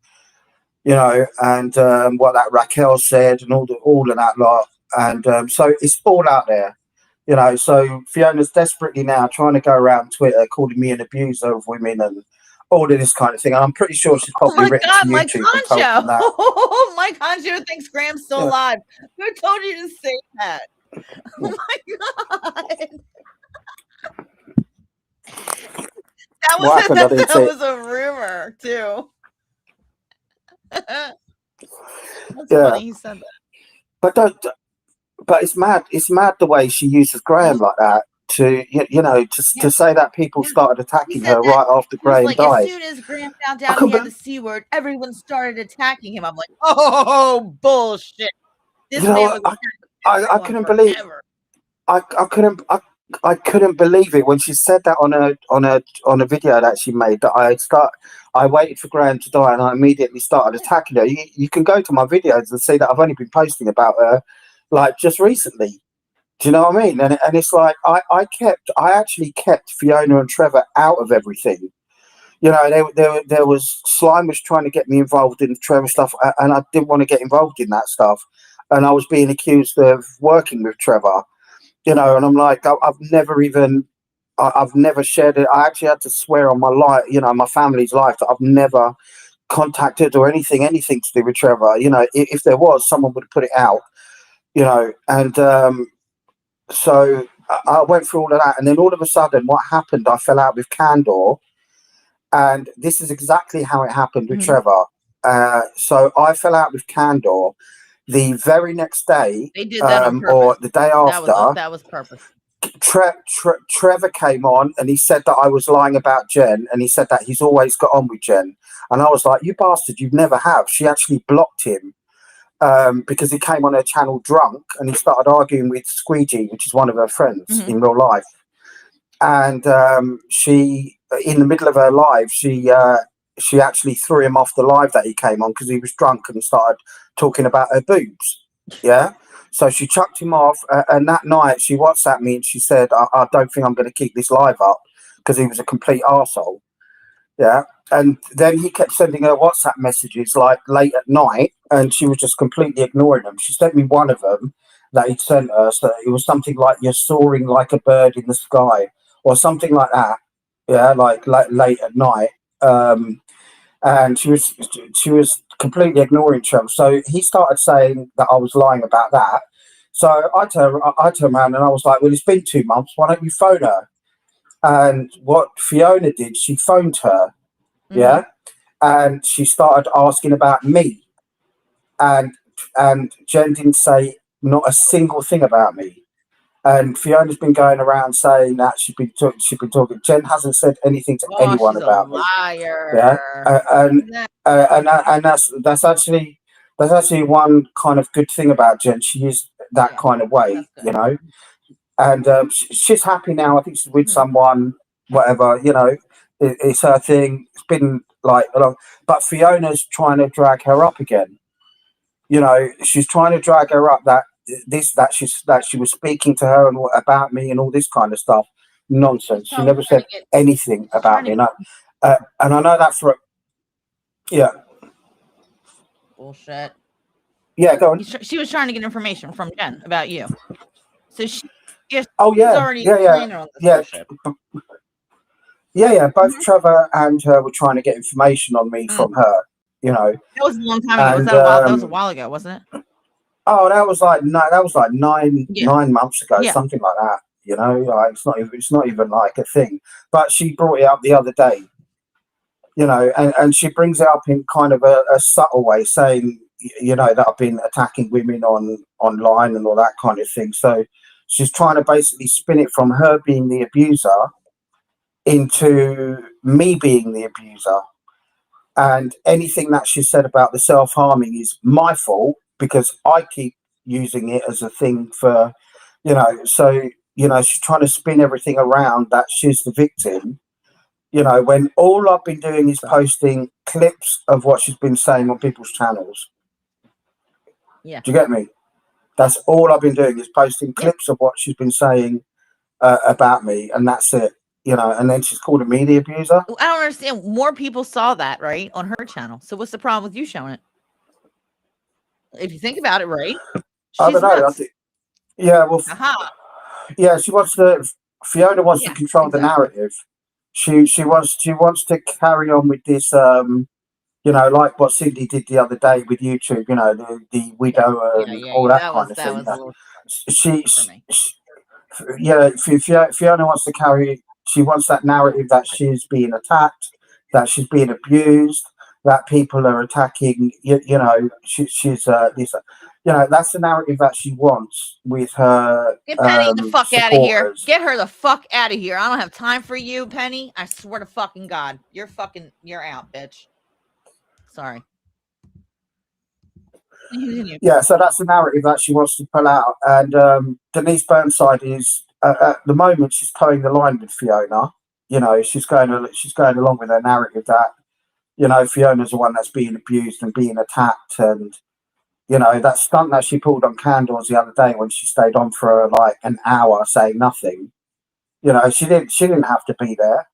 you know, and what that Raquel said, and all of that lot. And so it's all out there, you know. So Fiona's desperately now trying to go around Twitter calling me an abuser of women and all of this kind of thing. And I'm pretty sure she's Oh probably my written God, to Mike YouTube and told them that. Concho. Mike Concho thinks Graham's still Yeah. alive. Who told you to say that? Oh my God. That What happened? I didn't that see it. was a rumor too. That's Yeah. funny he said that. But it's mad. It's mad the way she uses Graham like that to to say that people started attacking her that, right after He was Graham like, died. as soon as Graham found out he had the C word, everyone started attacking him. I'm like, oh bullshit. This You know, man was I couldn't believe. I couldn't believe it when she said that on a video that she made. That I waited for Graham to die and I immediately started attacking her. You can go to my videos and see that I've only been posting about her like just recently. Do you know what I mean? And it's like I actually kept Fiona and Trevor out of everything. You know, there was Slime was trying to get me involved in Trevor stuff, and I didn't want to get involved in that stuff. And I was being accused of working with Trevor. You know, and I'm like, I've never shared it. I actually had to swear on my life, you know, my family's life, that I've never contacted or anything to do with Trevor. You know, if there was, someone would have put it out. You know, and so I went through all of that, and then all of a sudden, what happened? I fell out with Candor, and this is exactly how it happened with Trevor. So I fell out with Candor. The very next day, they did that on purpose. or the day after, that was purpose. Trevor came on and he said that I was lying about Jen, and he said that he's always got on with Jen. And I was like, you bastard, you never have. She actually blocked him because he came on her channel drunk and he started arguing with Squeegee, which is one of her friends in real life. And she, in the middle of her live, she actually threw him off the live that he came on because he was drunk and started talking about her boobs. Yeah. So she chucked him off. And that night she WhatsApped me and she said, I don't think I'm going to keep this live up, because he was a complete arsehole. Yeah. And then he kept sending her WhatsApp messages like late at night, and she was just completely ignoring them. She sent me one of them that he'd sent her. So it was something like, you're soaring like a bird in the sky, or something like that. Yeah. Like late at night. And she was completely ignoring Trump. So he started saying that I was lying about that. So I turned around and I was like, well, it's been 2 months. Why don't you phone her? And what Fiona did, she phoned her. Yeah. And she started asking about me. And Jen didn't say not a single thing about me. And Fiona's been going around saying that she's been talking. Jen hasn't said anything to anyone about me. Yeah, and that's actually one kind of good thing about Jen. She is that kind of way, you know. And she's happy now. I think she's with someone, whatever, you know. It's her thing. It's been like a long, but Fiona's trying to drag her up again. You know, she's trying to drag her up that she was speaking to her and about me and all this kind of stuff. Nonsense. She never said anything about me. And I know that's right. Yeah. Bullshit. Yeah, go on. She was trying to get information from Jen about you. So she already on this bullshit. Yeah. Both Trevor and her were trying to get information on me from her. You know. That was a long time ago. That was a while ago, wasn't it? Oh, that was like 9 months ago, something like that. You know, like it's not even like a thing. But she brought it up the other day. You know, and she brings it up in kind of a subtle way, saying, you know, that I've been attacking women online and all that kind of thing. So she's trying to basically spin it from her being the abuser into me being the abuser. And anything that she said about the self-harming is my fault, because I keep using it as a thing for, you know, so, you know, she's trying to spin everything around that she's the victim, you know, when all I've been doing is posting clips of what she's been saying on people's channels. Yeah. Do you get me? That's all I've been doing, is posting clips of what she's been saying about me, and that's it. You know, and then she's calling me the abuser. I don't understand. More people saw that, right, on her channel. So what's the problem with you showing it? If you think about it, right? I don't know. Yeah, well, Aha. yeah, Fiona wants Yeah, to control the exactly. narrative. She wants to carry on with this. Like what Cindy did the other day with YouTube. The widow and all that That kind was of thing. a little She, for me. Fiona wants to carry. She wants that narrative that she's being attacked, that she's being abused, that people are attacking. She's this. That's the narrative that she wants with her Get Penny the fuck out of here. supporters. Get her the fuck out of here. I don't have time for you, Penny. I swear to fucking God. You're out, bitch. Sorry. Yeah, so that's the narrative that she wants to pull out. And Denise Burnside is at the moment she's towing the line with Fiona. She's going along with her narrative that Fiona's the one that's being abused and being attacked, and that stunt that she pulled on Candles the other day when she stayed on for like an hour saying nothing. She didn't have to be there.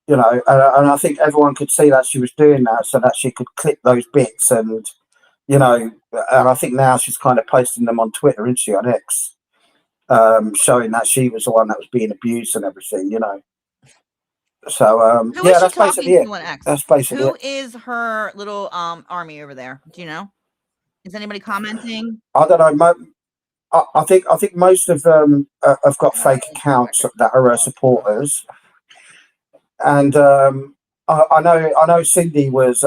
And I think everyone could see that she was doing that so that she could clip those bits and I think now she's kind of posting them on Twitter, isn't she, on X, showing that she was the one that was being abused and everything. So Who is she that's basically talking to it. on X? That's basically Who it. is her little army over there? Do you know? Is anybody commenting? I don't know. I think most of them have got fake accounts that are her supporters, and I know Cindy was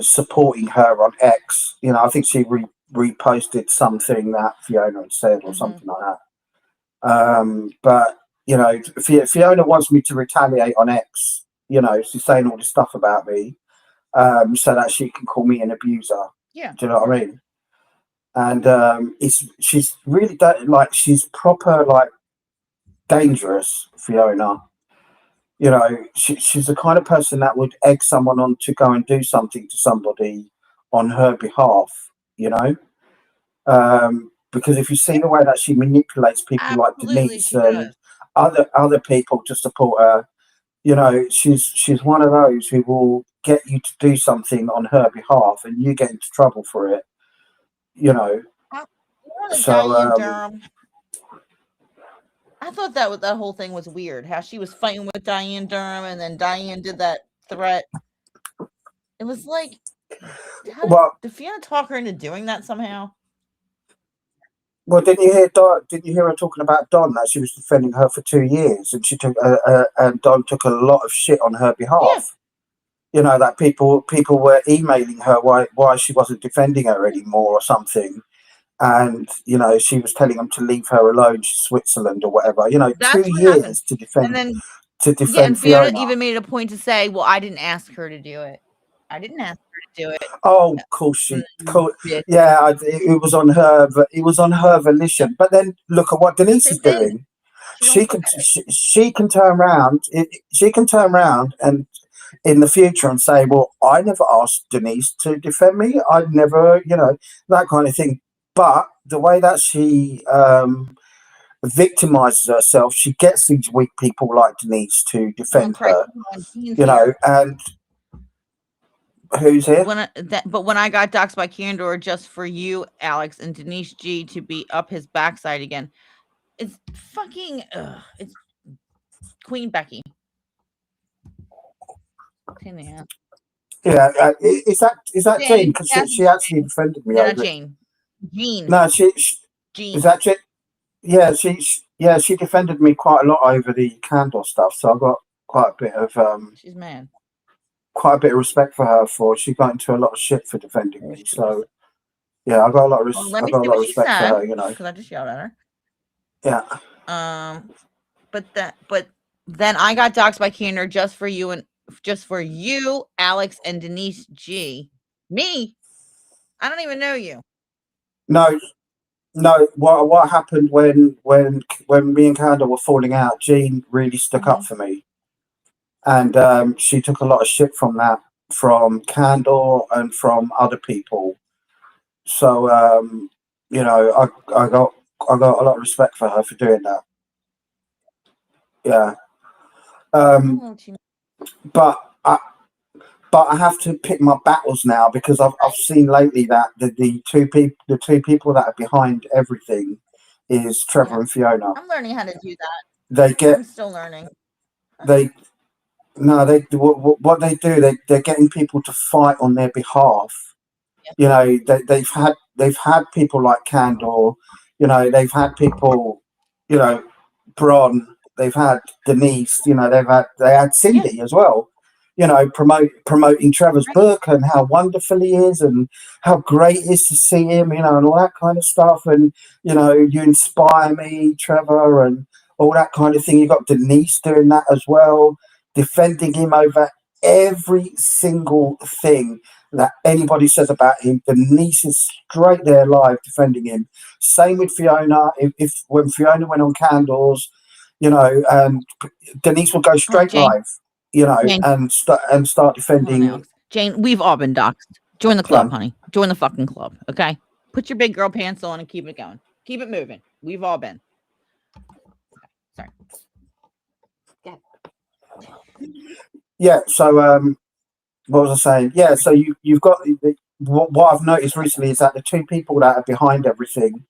supporting her on X. I think she reposted something that Fiona had said or something like that. But Fiona wants me to retaliate on X. She's saying all this stuff about me, so that she can call me an abuser. Yeah. Do you know what I mean? And she's really she's proper dangerous, Fiona. She's the kind of person that would egg someone on to go and do something to somebody on her behalf. Because if you see the way that she manipulates people like Denise and other people to support her, she's one of those who will get you to do something on her behalf, and you get into trouble for it. So I thought that whole thing was weird. How she was fighting with Diane Durham, and then Diane did that threat. It was like, did Fiona talk her into doing that somehow? Well, didn't you hear her talking about Don, that she was defending her for 2 years, and she took and Don took a lot of shit on her behalf. Yeah. That people were emailing her why she wasn't defending her anymore or something. And she was telling them to leave her alone to Switzerland or whatever. 2 years to defend. And then Fiona even made it a point to say, "Well, I didn't ask her to do it. I didn't ask her to do it." Oh, of course she. Yeah, it was on her. It was on her volition. But then look at what Denise is doing. She can turn around. She can turn around and in the future and say, "Well, I never asked Denise to defend me. I'd never, that kind of thing." But the way that she victimizes herself, she gets these weak people like Denise to defend her. And who's here? But when I got doxxed by Candor just for you, Alex, and Denise G to be up his backside again, it's fucking. It's Queen Becky. Yeah, is that Jane? Because she actually defended me. No, not Jane. Jean. No, Jean. Is that Jane? Yeah, she defended me quite a lot over the Candor stuff. So I got quite a bit of she's mad. Quite a bit of respect for her she got into a lot of shit for defending me. So yeah, I got a lot of respect for her. Because I just yelled at her. Yeah. But then I got doxxed by Candor just for you, Alex, and Denise G. Me? I don't even know you. No. What happened when me and Candor were falling out? Jean really stuck up for me, and she took a lot of shit from that, from Candor and from other people. So I got a lot of respect for her for doing that. Yeah. But I have to pick my battles now, because I've seen lately that the two people that are behind everything is Trevor and Fiona. I'm learning how to do that. They get I'm still learning. they no they what they do, they're getting people to fight on their behalf. You know, they've had people like Candor, you know, they've had people, you know, Bron, they've had Denise, you know, they had Cindy as well, you know, promoting Trevor's book and how wonderful he is and how great it is to see him, you know, and all that kind of stuff. And, you know, you inspire me, Trevor, and all that kind of thing. You got Denise doing that as well, defending him over every single thing that anybody says about him. Denise is straight there live defending him. Same with Fiona. If when Fiona went on Candles, you know, Denise will go straight live, you know, Jane. and start defending. Jane, we've all been doxxed. Join the club, honey. Join the fucking club. Okay, put your big girl pants on and keep it going. Keep it moving. We've all been. Okay, sorry. Yeah. So what was I saying? Yeah. So you've got what I've noticed recently is that the two people that are behind everything,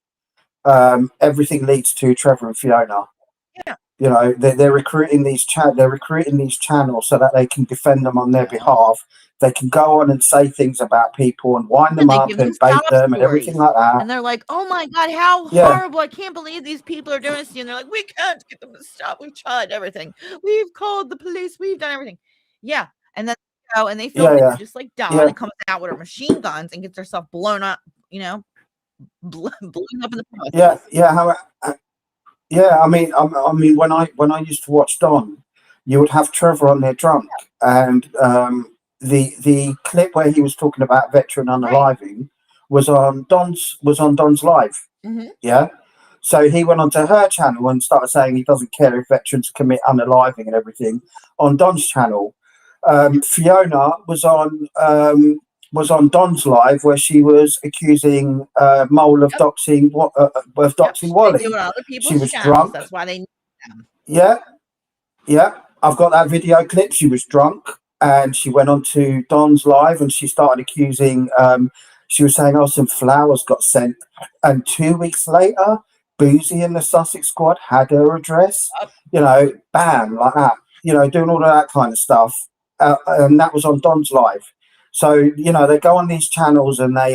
everything leads to Trevor and Fiona. Yeah. You know, they're recruiting these channels so that they can defend them on their behalf. They can go on and say things about people and wind them up and bait them and everything like that. And they're like, "Oh my god, how horrible! I can't believe these people are doing this." And they're like, "We can't get them to stop. We've tried everything. We've called the police. We've done everything." Yeah, and then they go and they film it just like Dawn and comes out with her machine guns and gets herself blown up. You know, blown up in the process. Yeah. I mean, when I used to watch Don, you would have Trevor on there drunk, and the clip where he was talking about veteran unaliving was on Don's live. Mm-hmm. Yeah. So he went onto her channel and started saying he doesn't care if veterans commit unaliving and everything on Don's channel. Fiona was on Don's live where she was accusing Mole of doxing Wally. She was drunk. That's why they need them. Yeah. I've got that video clip. She was drunk and she went on to Don's live and she started accusing. She was saying, "Oh, some flowers got sent," and 2 weeks later, Boozy and the Sussex Squad had her address. You know, bam, like that. You know, doing all of that kind of stuff. And that was on Don's live. So, you know, they go on these channels and they,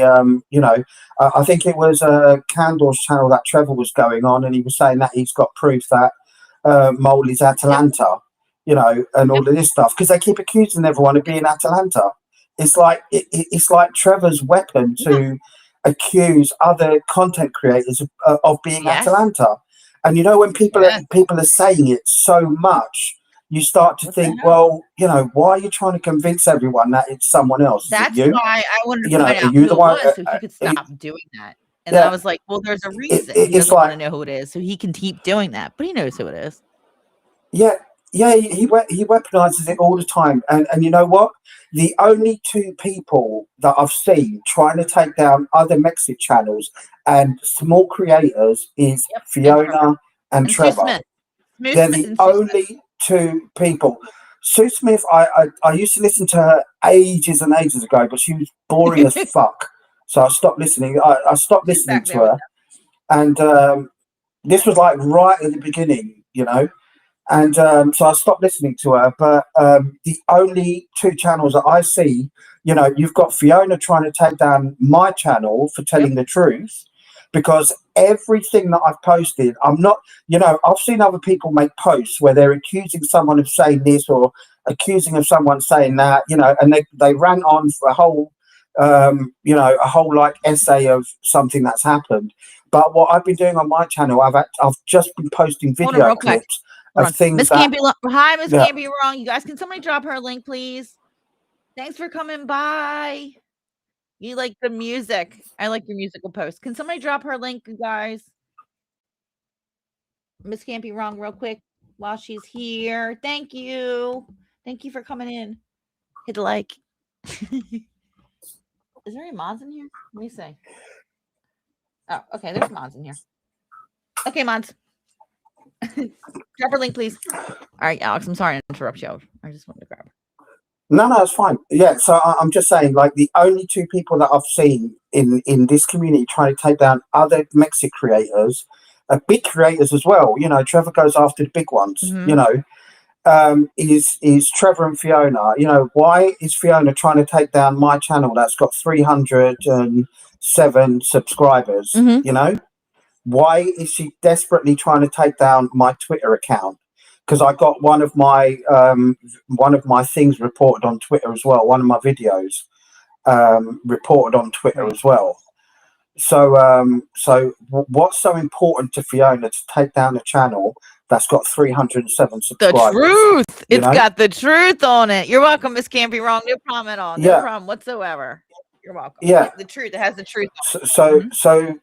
you know, I think it was Candor's channel that Trevor was going on, and he was saying that he's got proof that Mole is Atalanta, you know, and all of this stuff, because they keep accusing everyone of being Atalanta. It's like it's like Trevor's weapon to accuse other content creators of being Atalanta. And you know, when people are saying it so much, you start to think, well, you know, why are you trying to convince everyone that it's someone else? That's why I wanted to find out who it was so he could stop doing that. And I was like, well, there's a reason. He doesn't want to know who it is, so he can keep doing that. But he knows who it is. Yeah, he weaponizes it all the time. And you know what? The only two people that I've seen trying to take down other Mexic channels and small creators is Fiona and Trevor. They're the only two people. Sue Smith, I used to listen to her ages and ages ago, but she was boring as fuck. So I stopped listening. I stopped listening to her. And this was like right at the beginning, you know. And so I stopped listening to her. But the only two channels that I see, you know, you've got Fiona trying to take down my channel for telling the truth, because everything that I've posted, I'm not, you know, I've seen other people make posts where they're accusing someone of saying this or accusing of someone saying that, you know, and they ran on for a whole, you know, a whole like essay of something that's happened. But what I've been doing on my channel, I've just been posting video clips of things. Miss Can't Be Hi, Miss Can't Be Wrong. You guys, can somebody drop her a link, please? Thanks for coming by. You like the music. I like your musical post. Can somebody drop her link, you guys? Miss Can't Be Wrong real quick while she's here. Thank you. Thank you for coming in. Hit like. Is there any mods in here? Let me see. Oh, okay. There's mods in here. Okay, mods. Drop her link, please. All right, Alex. I'm sorry to interrupt you. I just wanted to grab her. No, it's fine. Yeah, so I'm just saying, like, the only two people that I've seen in this community trying to take down other Mexic creators, big creators as well. You know, Trevor goes after the big ones. Mhm. You know, is Trevor and Fiona. You know, why is Fiona trying to take down my channel that's got 307 subscribers? Mhm. You know, why is she desperately trying to take down my Twitter account? Because I got one of my things reported on Twitter as well. One of my videos reported on Twitter Right. as well. So, what's so important to Fiona to take down a channel that's got 307 The subscribers? truth. You It's know? got the truth on it. You're welcome, Miss Can't Be Wrong. No problem at all. No Yeah. problem whatsoever. You're welcome. Yeah. The truth. It has the truth. So, Mhm.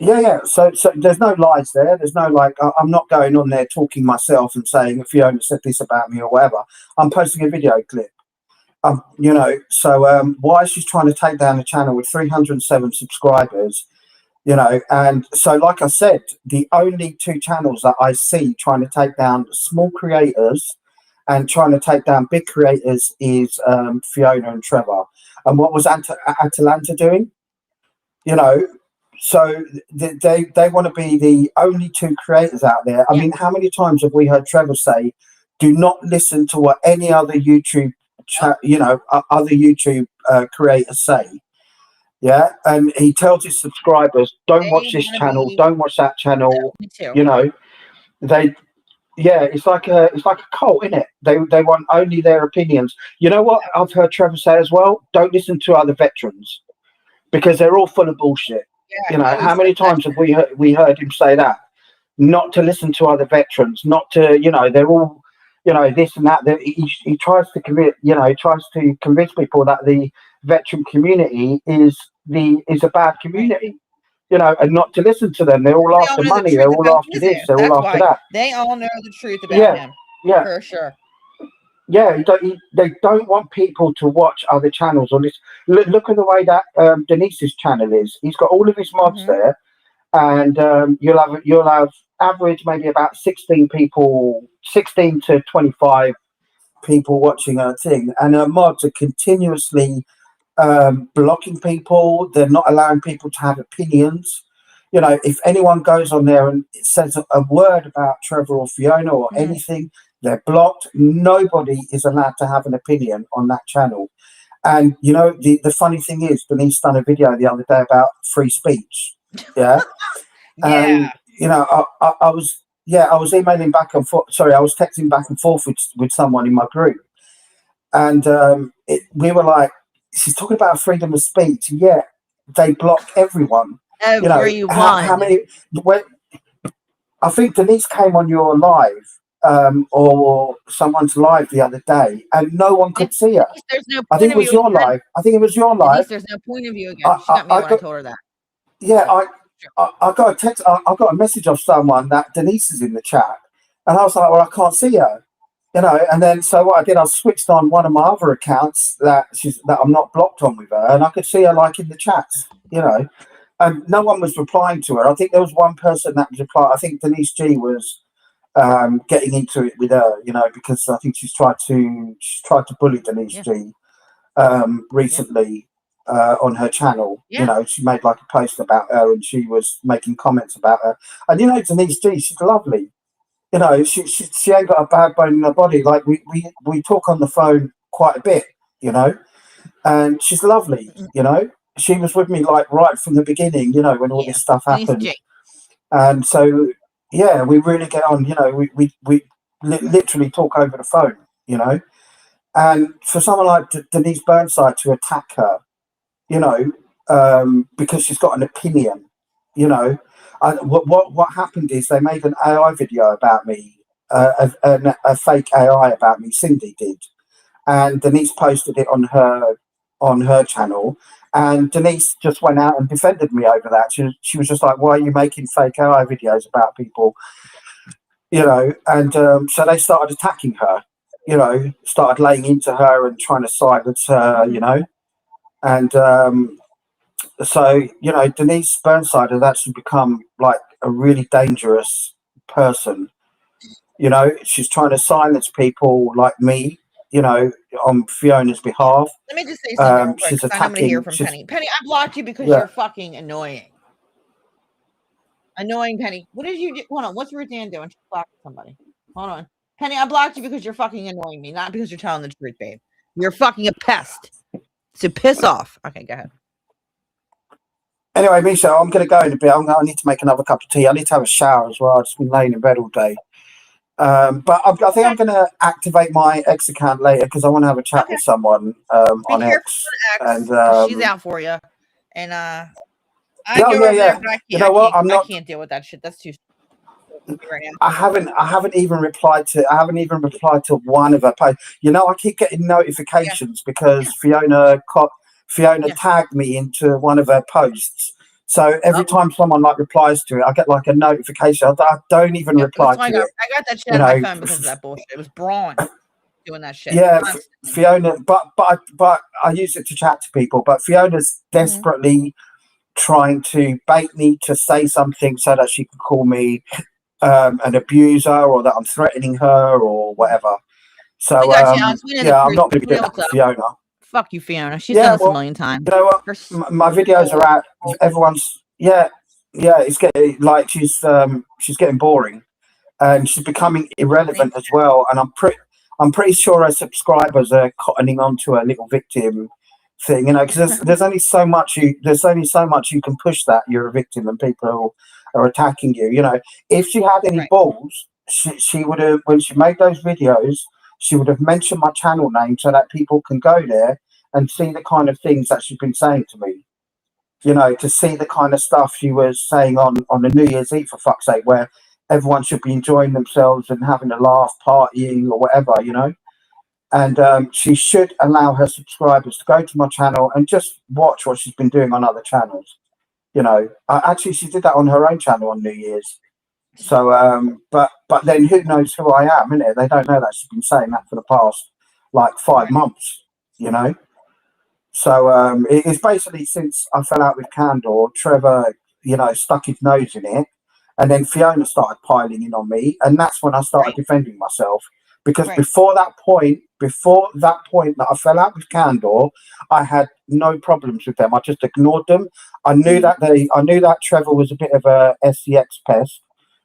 yeah. So there's no lies there. There's no like. I'm not going on there talking myself and saying Fiona said this about me or whatever. I'm posting a video clip. You know. So why she's trying to take down a channel with 307 subscribers? You know, and so like I said, the only two channels that I see trying to take down small creators and trying to take down big creators is Fiona and Trevor. And what was Atalanta doing? You know, so they want to be the only two creators out there. I mean, how many times have we heard Trevor say, "Do not listen to what any other YouTube, other YouTube creators say." Yeah, and he tells his subscribers, "Don't watch this channel. Don't watch that channel." Me too. You know, it's like a cult, isn't it? They want only their opinions. You know what I've heard Trevor say as well? Don't listen to other veterans because they're all full of bullshit. Yeah, You know, always how many like that. times have we heard him say that? Not to listen to other veterans, not to, you know, they're all, you know, this and that. He tries to convince, you know, he tries to convince people that the veteran community is a bad community, you know, and not to listen to them. They're all They all after know the money. truth They're all about after this. Wizard. They're That's all after why that. they all know the truth about Yeah, him. yeah. For sure. Yeah, they don't want people to watch other channels on this. Look at the way that Denise's channel is. He's got all of his mods Mhm. there, and you'll have average maybe about 16 people, 16 to 25 people watching her thing, and her mods are continuously blocking people. They're not allowing people to have opinions. You know, if anyone goes on there and says a word about Trevor or Fiona or Mhm. anything, they're blocked. Nobody is allowed to have an opinion on that channel. And you know, the funny thing is, Denise done a video the other day about free speech. Yeah. And Yeah. you know, I was emailing back and forth. Sorry, I was texting back and forth with someone in my group, and we were like, "She's talking about freedom of speech." Yeah, they block everyone. You know, how Everyone. many? When I think Denise came on your live or someone's live the other day, and no one could see her. Denise, there's no I point think it of was view your again. live. I think it was your Denise, live. there's no point of view again. She got me when I told her that. Yeah, I got a text. I got a message of someone that Denise is in the chat, and I was like, "Well, I can't see her," you know. And then so what I did, I switched on one of my other accounts that I'm not blocked on with her, and I could see her like in the chats, you know. And no one was replying to her. I think there was one person that was replying. I think Denise G was getting into it with her, you know, because I think she's tried to bully Denise G recently. On her channel, you know, she made like a post about her and she was making comments about her. And you know, Denise G, she's lovely. You know, she ain't got a bad bone in her body. Like we talk on the phone quite a bit, you know, and she's lovely. You know, she was with me like right from the beginning. You know, when all this stuff happened, and so yeah, we really get on. You know, we literally talk over the phone. You know, and for someone like Denise Burnside to attack her, you know, because she's got an opinion, you know. What happened is they made an AI video about me, a fake AI about me. Cindy did, and Denise posted it on her channel, and Denise just went out and defended me over that. She was just like, "Why are you making fake AI videos about people?" You know, and so they started attacking her. You know, started laying into her and trying to silence her. You know, and so, you know, Denise Burnside has actually become like a really dangerous person. You know, she's trying to silence people like me, you know, on Fiona's behalf. Let me just say something real quick. She's I'm going to hear attacking. from Penny. Penny, I blocked you because you're fucking annoying. Annoying Penny. What did you do? Hold on. What's Ruth Ann doing? She blocked somebody. Hold on. Penny, I blocked you because you're fucking annoying me, not because you're telling the truth, babe. You're fucking a pest. So piss off. Okay, go ahead. Anyway, Misha, I'm going to go in a bit. I need to make another cup of tea. I need to have a shower as well. I've just been laying in bed all day. But I think I'm going to activate my X account later because I want to have a chat with someone on X. And she's out for you. And I you know what? I can't deal with that shit. That's too. Right now. I haven't even replied to one of her posts. You know, I keep getting notifications because Fiona tagged me into one of her posts. So every time someone like replies to it, I get like a notification. I don't even reply to it. I got that shit on my phone because of that bullshit. It was Braun doing that shit. Yeah, Fiona. But I use it to chat to people. But Fiona's desperately trying to bait me to say something so that she can call me an abuser or that I'm threatening her or whatever. So I'm not going to be doing that with Fiona. Fuck you, Fiona. She's done this a million times. You know what? My videos are out. Everyone's it's getting like she's getting boring, and she's becoming irrelevant as well. And I'm pretty sure her subscribers are cottoning onto a little victim thing, you know, because there's only so much you can push that you're a victim and people are attacking you. You know, if she had any balls, she would have, when she made those videos, she would have mentioned my channel name so that people can go there and see the kind of things that she's been saying to me. You know, to see the kind of stuff she was saying on the New Year's Eve, for fuck's sake, where everyone should be enjoying themselves and having a laugh, partying or whatever, you know. And she should allow her subscribers to go to my channel and just watch what she's been doing on other channels. You know, actually, she did that on her own channel on New Year's. So, but then who knows who I am, innit? They don't know that she's been saying that for the past like 5 months, you know. So it's basically since I fell out with Candor, Trevor, you know, stuck his nose in it, and then Fiona started piling in on me, and that's when I started defending myself. Because before that point that I fell out with Candor, I had no problems with them. I just ignored them. I knew that Trevor was a bit of a SCX pest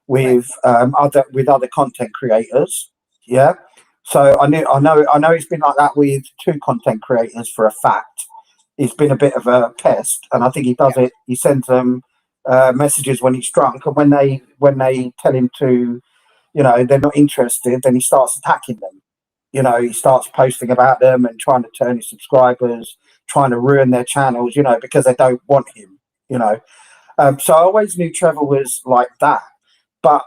with other content creators. Yeah. So I know it's been like that with 2 content creators for a fact. He's been a bit of a pest, and I think he does it. He sends them messages when he's drunk, and when they tell him to, you know, they're not interested, then he starts attacking them. You know, he starts posting about them and trying to turn his subscribers, trying to ruin their channels, you know, because they don't want him, you know. So I always knew Trevor was like that. But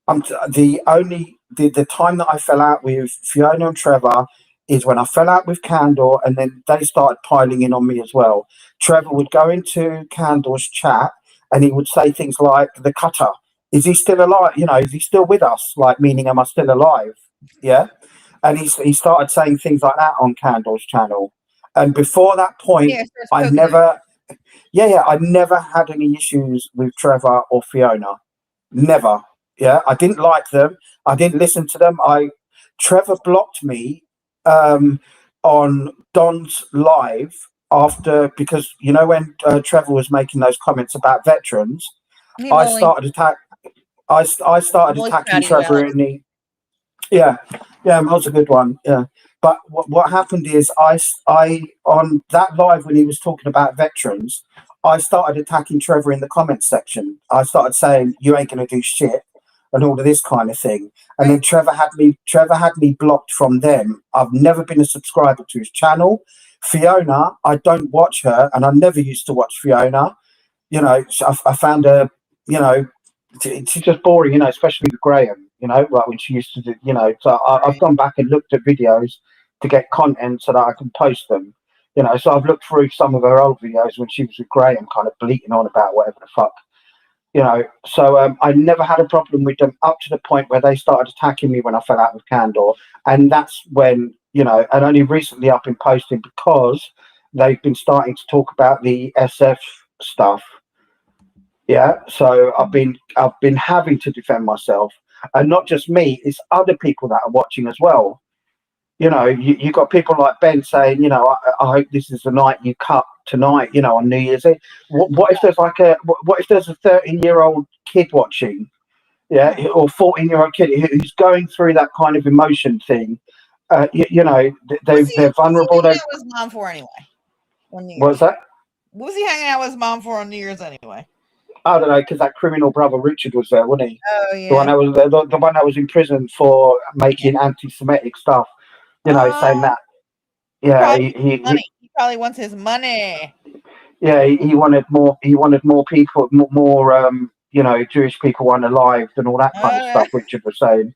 the time that I fell out with Fiona and Trevor is when I fell out with Candor, and then they started piling in on me as well. Trevor would go into Candor's chat and he would say things like, "The cutter, is he still alive? You know, is he still with us?" Like, meaning, am I still alive? Yeah. And he started saying things like that on Candor's channel. And before that point, I never had any issues with Trevor or Fiona. Never. Yeah. I didn't like them. I didn't listen to them. Trevor blocked me on Don's live because, you know, when Trevor was making those comments about veterans, I started attacking Trevor in the that was a good one. Yeah, but what happened is I on that live when he was talking about veterans, I started attacking Trevor in the comments section. I started saying, "You ain't gonna do shit," and all of this kind of thing. And then Trevor had me blocked from them. I've never been a subscriber to his channel. Fiona, I don't watch her, and I never used to watch Fiona. You know, I found her, you know, she's just boring, you know, especially with Graham, you know, like when she used to do, you know. So I've gone back and looked at videos to get content so that I can post them, you know. So I've looked through some of her old videos when she was with Graham, kind of bleating on about whatever the fuck, you know. So I never had a problem with them up to the point where they started attacking me when I fell out with Candor. And that's when, you know, and only recently I've been posting because they've been starting to talk about the SF stuff. Yeah, so I've been having to defend myself, and not just me, it's other people that are watching as well. You know, you got people like Ben saying, you know, I hope this is the night you cut tonight, you know, on New Year's Eve. What if there's like what if there's a 13-year-old kid watching, yeah, or 14-year-old kid who's going through that kind of emotion thing? You know, they're vulnerable. What was he hanging out with his mom for anyway? What's that? What was he hanging out with his mom for on New Year's anyway? I don't know, because that criminal brother Richard was there, wasn't he? Oh yeah, the one that was the one that was in prison for making anti-Semitic stuff. You know, saying that. Yeah, he probably wants his money. Yeah, he wanted more. He wanted more people, more you know, Jewish people unalived and all that kind of stuff. Richard was saying.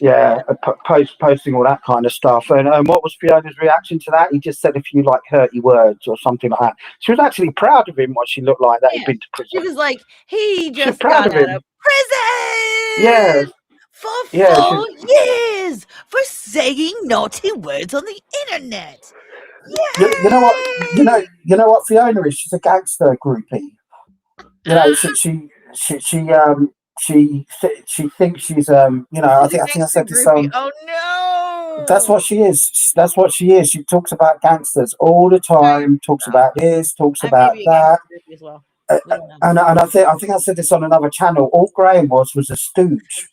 Yeah, posting all that kind of stuff. And what was Fiona's reaction to that? He just said a few like hurty words or something like that. She was actually proud of him, what she looked like that he'd been to prison. She was like, he just got out of prison. Yeah. For 4 years for saying naughty words on the internet. Yeah. You know what? You know what Fiona is? She's a gangster groupie. You know, she thinks she's you know, I think I said to some. Oh no! That's what she is. That's what she is. She talks about gangsters all the time. Talks about this. Talks about that. As well. And I think I said this on another channel. All Graham was a stooge.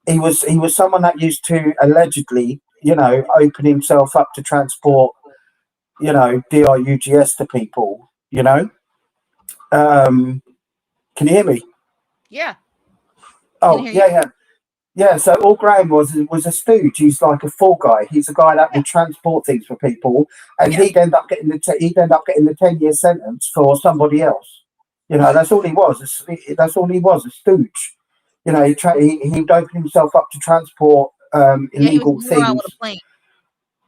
He was someone that used to allegedly, you know, open himself up to transport, you know, DRUGS to people. You know. Can you hear me? Yeah. Oh yeah. So all Graham was a stooge. He's like a fall guy. He's a guy that would transport things for people, and he'd end up getting the 10-year sentence for somebody else. You know, that's all he was. That's all he was, a stooge. You know, he'd open himself up to transport illegal things,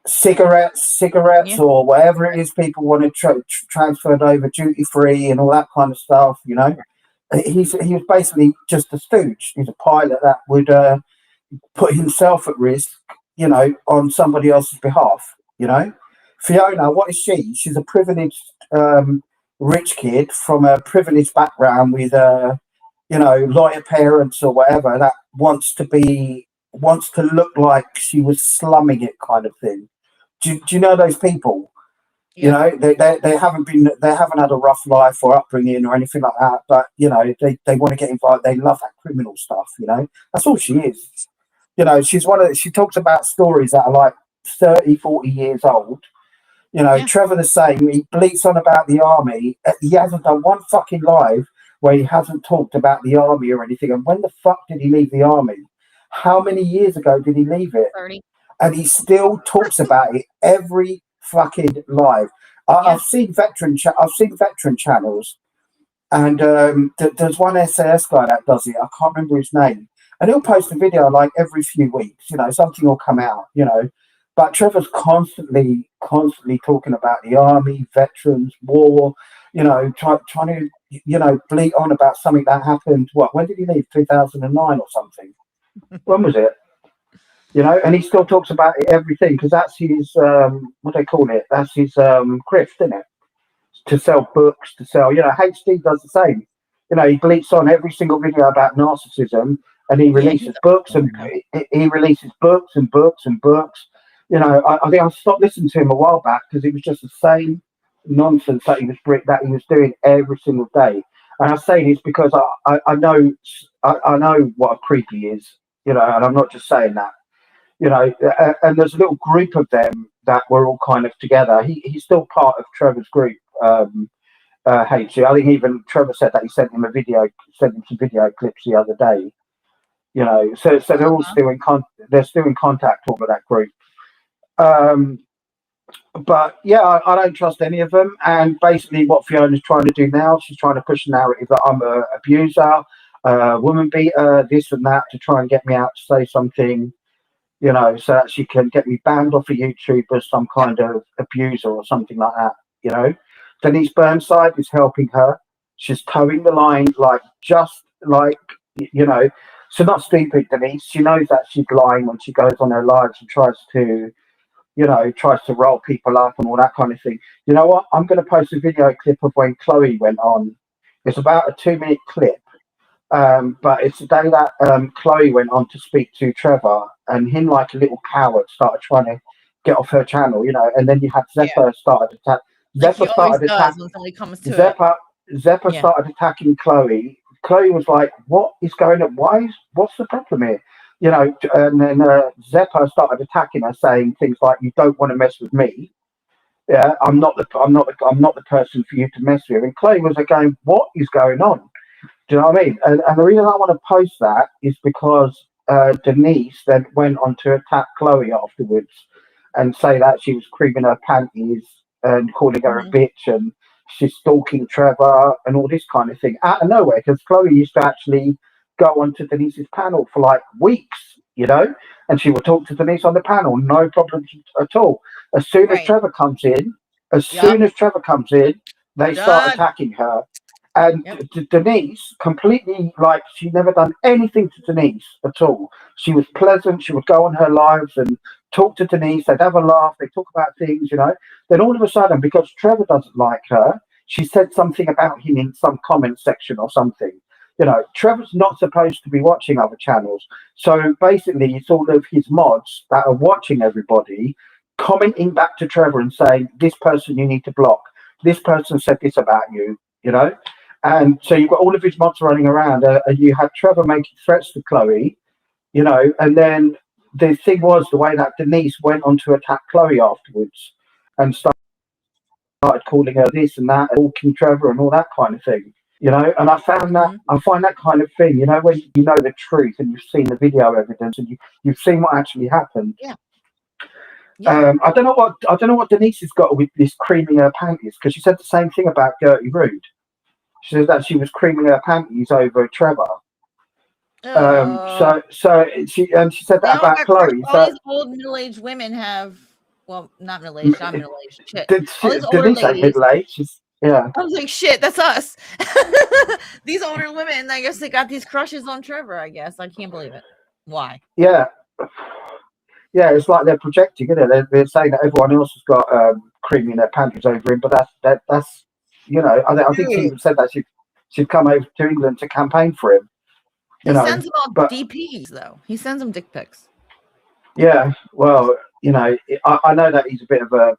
cigarettes, or whatever it is people wanted transferred over duty free and all that kind of stuff. You know. He was basically just a stooge. He's a pilot that would put himself at risk, you know, on somebody else's behalf. You know, Fiona, what is she? She's a privileged rich kid from a privileged background with you know, lawyer parents or whatever that wants to look like she was slumming it, kind of thing. Do you know those people? You know, they haven't had a rough life or upbringing or anything like that, but you know, they want to get involved. They love that criminal stuff. You know, that's all she is. You know, she talks about stories that are like 30, 40 years old. You know, Trevor the same. He bleats on about the army. He hasn't done one fucking live where he hasn't talked about the army or anything. And when the fuck did he leave the army? How many years ago did he leave it? 30. And he still talks about it every fucking live. I've seen veteran channels, and there's one SAS guy that does it. I can't remember his name, and he'll post a video like every few weeks. You know, something will come out. You know, but Trevor's constantly talking about the army, veterans, war. You know, trying to, you know, bleat on about something that happened. When did he leave? 2009 or something. When was it? You know, and he still talks about it, everything, because that's his what do they call it? That's his grift, isn't it? To sell books, you know, HD does the same. You know, he bleats on every single video about narcissism, and he releases books, and he releases books and books and books. You know, I think I stopped listening to him a while back because it was just the same nonsense that he was doing every single day. And I say this because I know what a creep he is. You know, and I'm not just saying that. You know, and there's a little group of them that were all kind of together. He's still part of Trevor's group, HG. I think even Trevor said that he sent him some video clips the other day. You know, so they're all still in contact, all of that group. But yeah, I don't trust any of them. And basically, what Fiona's trying to do now, she's trying to push the narrative that I'm an abuser, woman beater, this and that, to try and get me out to say something. You know, so that she can get me banned off of YouTube as some kind of abuser or something like that. You know, Denise Burnside is helping her. She's towing the line, just like, you know. So not stupid, Denise. She knows that she's lying when she goes on her lives and tries to roll people up and all that kind of thing. You know what? I'm going to post a video clip of when Chloe went on. It's about a 2-minute clip. But it's the day that Chloe went on to speak to Trevor, and him, like a little coward, started trying to get off her channel, you know. And then you had Zephyr started Like Zeppa she always started does attacking when somebody comes to it. Zeppa Yeah. started attacking Chloe. Chloe was like, "What is going on? What's the problem here?" You know, and then Zeppa started attacking her, saying things like, "You don't want to mess with me. Yeah, I'm not the person for you to mess with." And Chloe was like going, "What is going on?" Do you know what I mean? And the reason I want to post that is because Denise then went on to attack Chloe afterwards and say that she was creaming her panties and calling her a bitch and she's stalking Trevor and all this kind of thing out of nowhere, because Chloe used to actually go on to Denise's panel for like weeks, you know, and she would talk to Denise on the panel, no problem at all. As soon as Right. Trevor comes in, they start Done. attacking her. And Yep. Denise completely, like, she never done anything to Denise at all. She was pleasant. She would go on her lives and talk to Denise. They'd have a laugh. They talk about things, you know. Then all of a sudden, because Trevor doesn't like her, she said something about him in some comment section or something. You know, Trevor's not supposed to be watching other channels. So basically, it's all of his mods that are watching everybody, commenting back to Trevor and saying, "This person you need to block. This person said this about you," you know. And so you've got all of his mods running around, and you had Trevor making threats to Chloe, you know, and then the thing was the way that Denise went on to attack Chloe afterwards and started calling her this and that, talking Trevor and all that kind of thing, you know. And I find that kind of thing, you know, when you know the truth and you've seen the video evidence and you've seen what actually happened. Yeah. I don't know what Denise has got with this creaming her panties, because she said the same thing about Gertie Rude. She said that she was creaming her panties over Trevor. So she said that about Chloe. All these old middle-aged women have, well, not middle-aged, I'm middle-aged. Shit. All these older Denise ain't ladies. middle-aged. Yeah. I was like, shit, that's us. These older women, I guess they got these crushes on Trevor, I guess. I can't believe it. Why? Yeah. Yeah, it's like they're projecting, isn't it? They're saying that everyone else has got cream in their panties over him, but that's you know, I think she even said that she'd come over to England to campaign for him. He sends them all DPs, though. He sends them dick pics. Yeah, well, you know, I know that he's a bit of a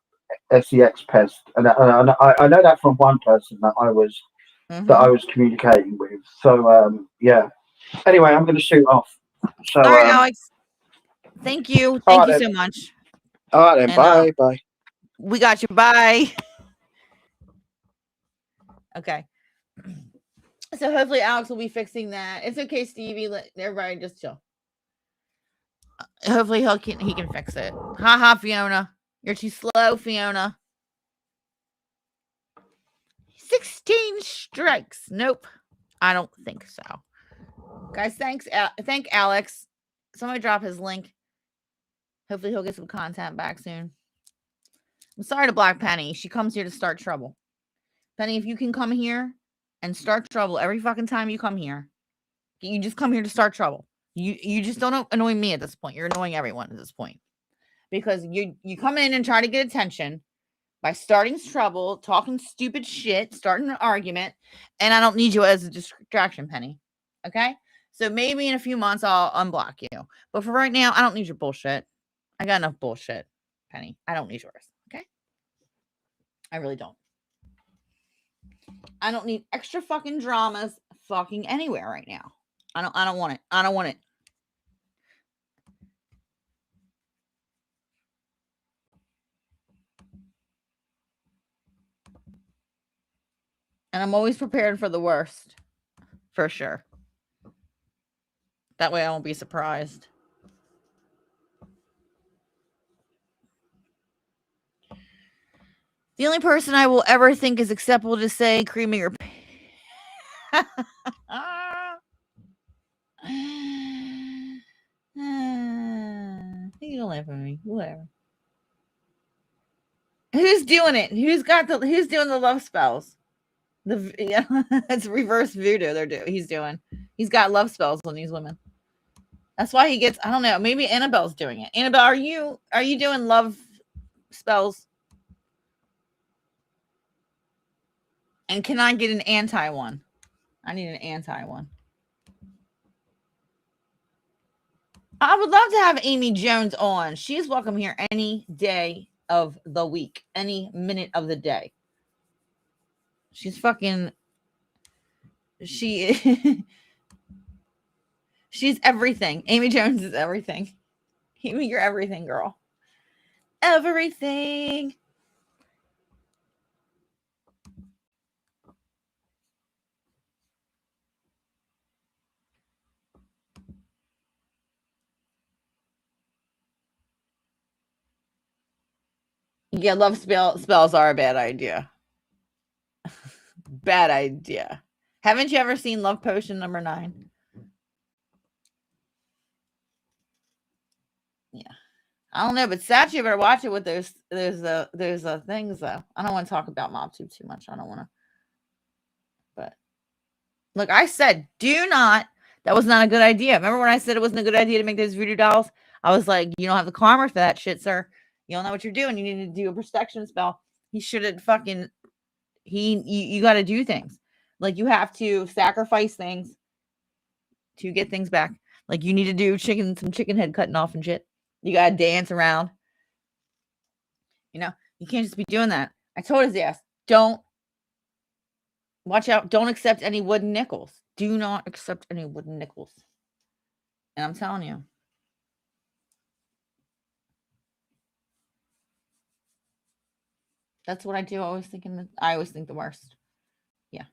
sex pest, and I know that from one person that I was communicating with. So yeah. Anyway, I'm going to shoot off. So, all right, Alex. Thank you. Thank you so much. All right, then. Bye. Bye. We got you. Bye. Okay. So hopefully Alex will be fixing that. It's okay, Stevie. Let everybody just chill. Hopefully he can fix it. Ha, Fiona. You're too slow, Fiona. 16 strikes. Nope. I don't think so. Guys, thank Alex. Somebody drop his link. Hopefully he'll get some content back soon. I'm sorry to block Penny. She comes here to start trouble. Penny, if you can come here and start trouble every fucking time you come here, you just come here to start trouble. You just don't annoy me at this point. You're annoying everyone at this point. Because you come in and try to get attention by starting trouble, talking stupid shit, starting an argument, and I don't need you as a distraction, Penny. Okay? So maybe in a few months I'll unblock you. But for right now, I don't need your bullshit. I got enough bullshit, Penny. I don't need yours. Okay? I really don't. I don't need extra fucking dramas fucking anywhere right now. I don't want it. I don't want it. And I'm always prepared for the worst. For sure. That way I won't be surprised. The only person I will ever think is acceptable to say creaming your you don't laugh at me. Whatever. Who's doing it? Who's doing the love spells? It's reverse voodoo he's doing. He's got love spells on these women. That's why he gets, I don't know, maybe Annabelle's doing it. Annabelle, are you doing love spells? And can I get an anti one? I need an anti one. I would love to have Amy Jones on. She's welcome here any day of the week, any minute of the day. She's fucking. She's everything. Amy Jones is everything. Amy, you're everything, girl. Everything. Yeah, love spells are a bad idea. Bad idea. Haven't you ever seen Love Potion number 9? Yeah. I don't know, but Satch, you better watch it with those things though. I don't want to talk about MobTube too much. I don't want to. But look, I said do not. That was not a good idea. Remember when I said it wasn't a good idea to make those voodoo dolls? I was like, you don't have the karma for that shit, sir. You don't know what you're doing. You need to do a protection spell. He should have fucking. You got to do things. Like you have to sacrifice things to get things back. Like you need to do some chicken head cutting off and shit. You got to dance around. You know, you can't just be doing that. I told his ass, don't watch out. Don't accept any wooden nickels. Do not accept any wooden nickels. And I'm telling you. That's what I do. I always think the worst. Yeah.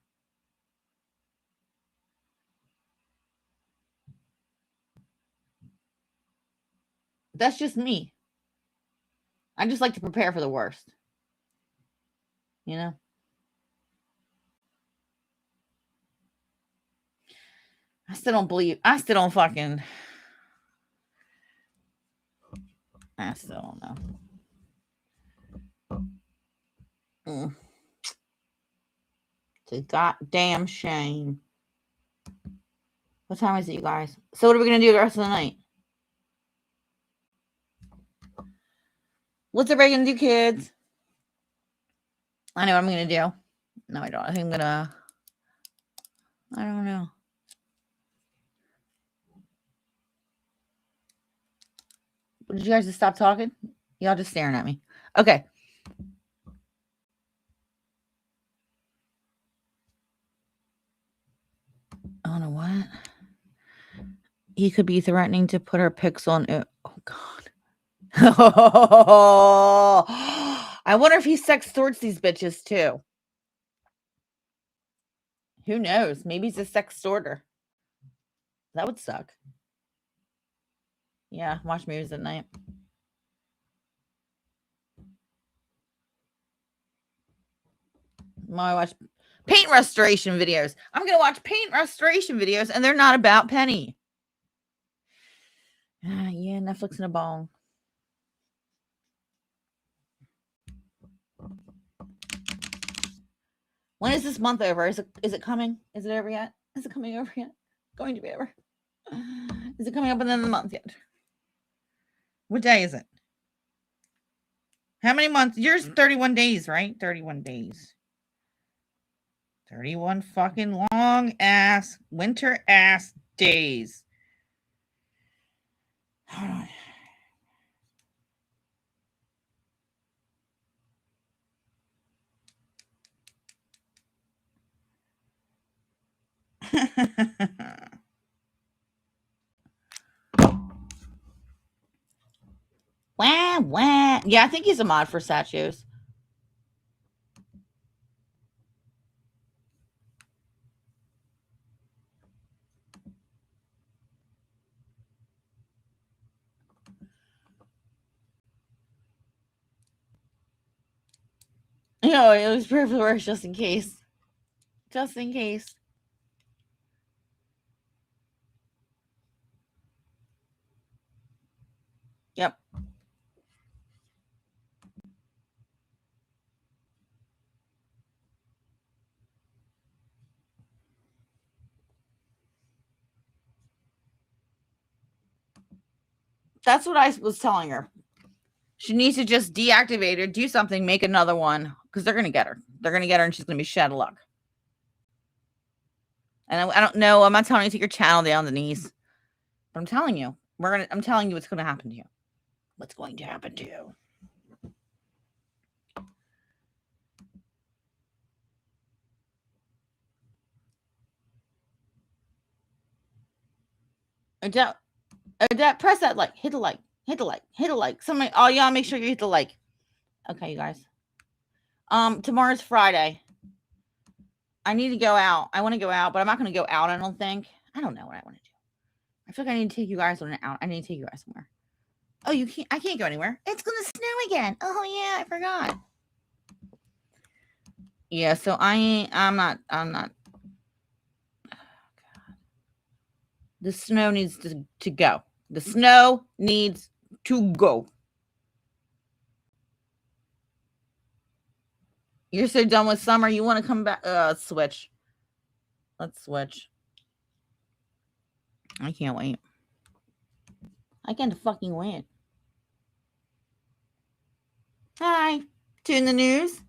That's just me. I just like to prepare for the worst. You know? I still don't fucking. I still don't know. It's a goddamn shame. What time is it, you guys? So what are we going to do the rest of the night? What's everybody going to do, kids? I know what I'm going to do. No, I don't. I think I'm going to... I don't know. Did you guys just stop talking? Y'all just staring at me. Okay. I don't know what. He could be threatening to put her pics on it. Oh, God. I wonder if he sextorts these bitches, too. Who knows? Maybe he's a sextorter. That would suck. Yeah, watch movies at night. I watch paint restoration videos. I'm going to watch paint restoration videos, and they're not about Penny. Yeah, Netflix and a bong. When is this month over? Is it coming? Is it over yet? Is it coming over yet? Going to be over. Is it coming up within the month yet? What day is it? How many months? Yours 31 days, right? 31 days. 31 fucking long ass winter ass days. Hold on. Wah, wah. Yeah, I think he's a mod for statues. You know, it was proof of the worst just in case. Just in case. Yep. That's what I was telling her. She needs to just deactivate her, do something, make another one, because they're going to get her. They're going to get her, and she's going to be shed of luck. And I don't know. I'm not telling you to take your channel down, Denise. But I'm telling you. I'm telling you what's going to happen to you. What's going to happen to you. Odette, press that like. Hit the like. Hit the like. Hit the like. Somebody, oh y'all, make sure you hit the like. Okay, you guys. Tomorrow's Friday. I need to go out. I want to go out, but I'm not going to go out. I don't think. I don't know what I want to do. I feel like I need to take you guys on an out. I need to take you guys somewhere. Oh, you can't. I can't go anywhere. It's going to snow again. Oh yeah, I forgot. Yeah, so I'm not. Oh, God. The snow needs to go. The snow needs to go. You're so done with summer. You want to come back? Let's switch. Let's switch. I can't wait. I can't fucking wait. Hi. Tune the news.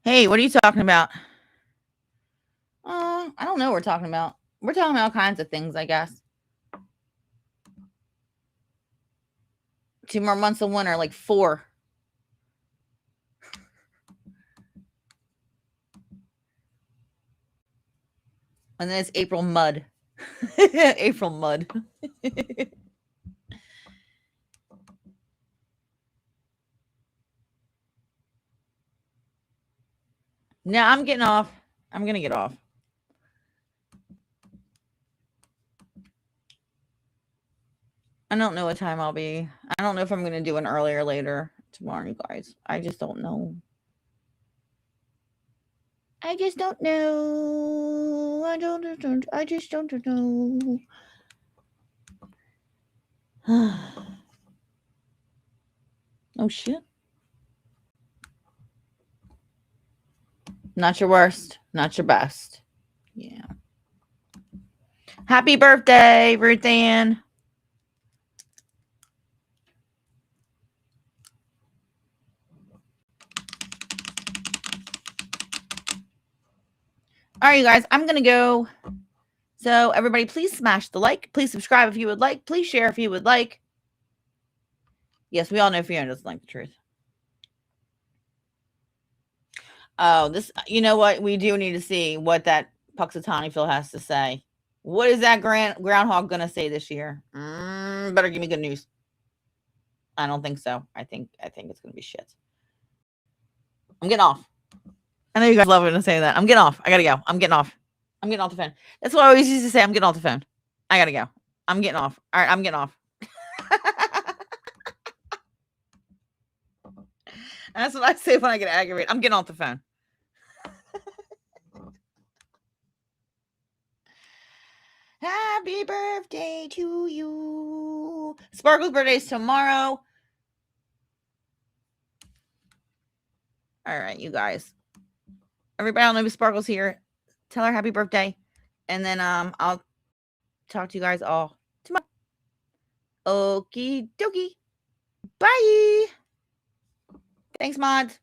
Hey, what are you talking about? I don't know what we're talking about. We're talking about all kinds of things, I guess. 2 more months of winter, like 4. And then it's April mud. April mud. No, I'm getting off. I'm going to get off. I don't know what time I'll be. I don't know if I'm going to do an earlier or later tomorrow, you guys. I just don't know. I just don't know. I just don't know. Oh, shit. Not your worst. Not your best. Yeah. Happy birthday, Ruth Ann. All right, you guys, I'm going to go. So everybody, please smash the like. Please subscribe if you would like. Please share if you would like. Yes, we all know Fiona doesn't like the truth. Oh, this, you know what? We do need to see what that Puxatawny Phil has to say. What is that groundhog going to say this year? Better give me good news. I don't think so. I think it's going to be shit. I'm getting off. I know you guys love it to say that. I'm getting off. I gotta go. I'm getting off. I'm getting off the phone. That's what I always used to say. I'm getting off the phone. I gotta go. I'm getting off. All right, I'm getting off. That's what I say when I get aggravated. I'm getting off the phone. Happy birthday to you. Sparkle's birthday is tomorrow. All right, you guys. Everybody, I don't know if Sparkle's here. Tell her happy birthday. And then I'll talk to you guys all tomorrow. Okie dokie. Bye. Thanks, mods.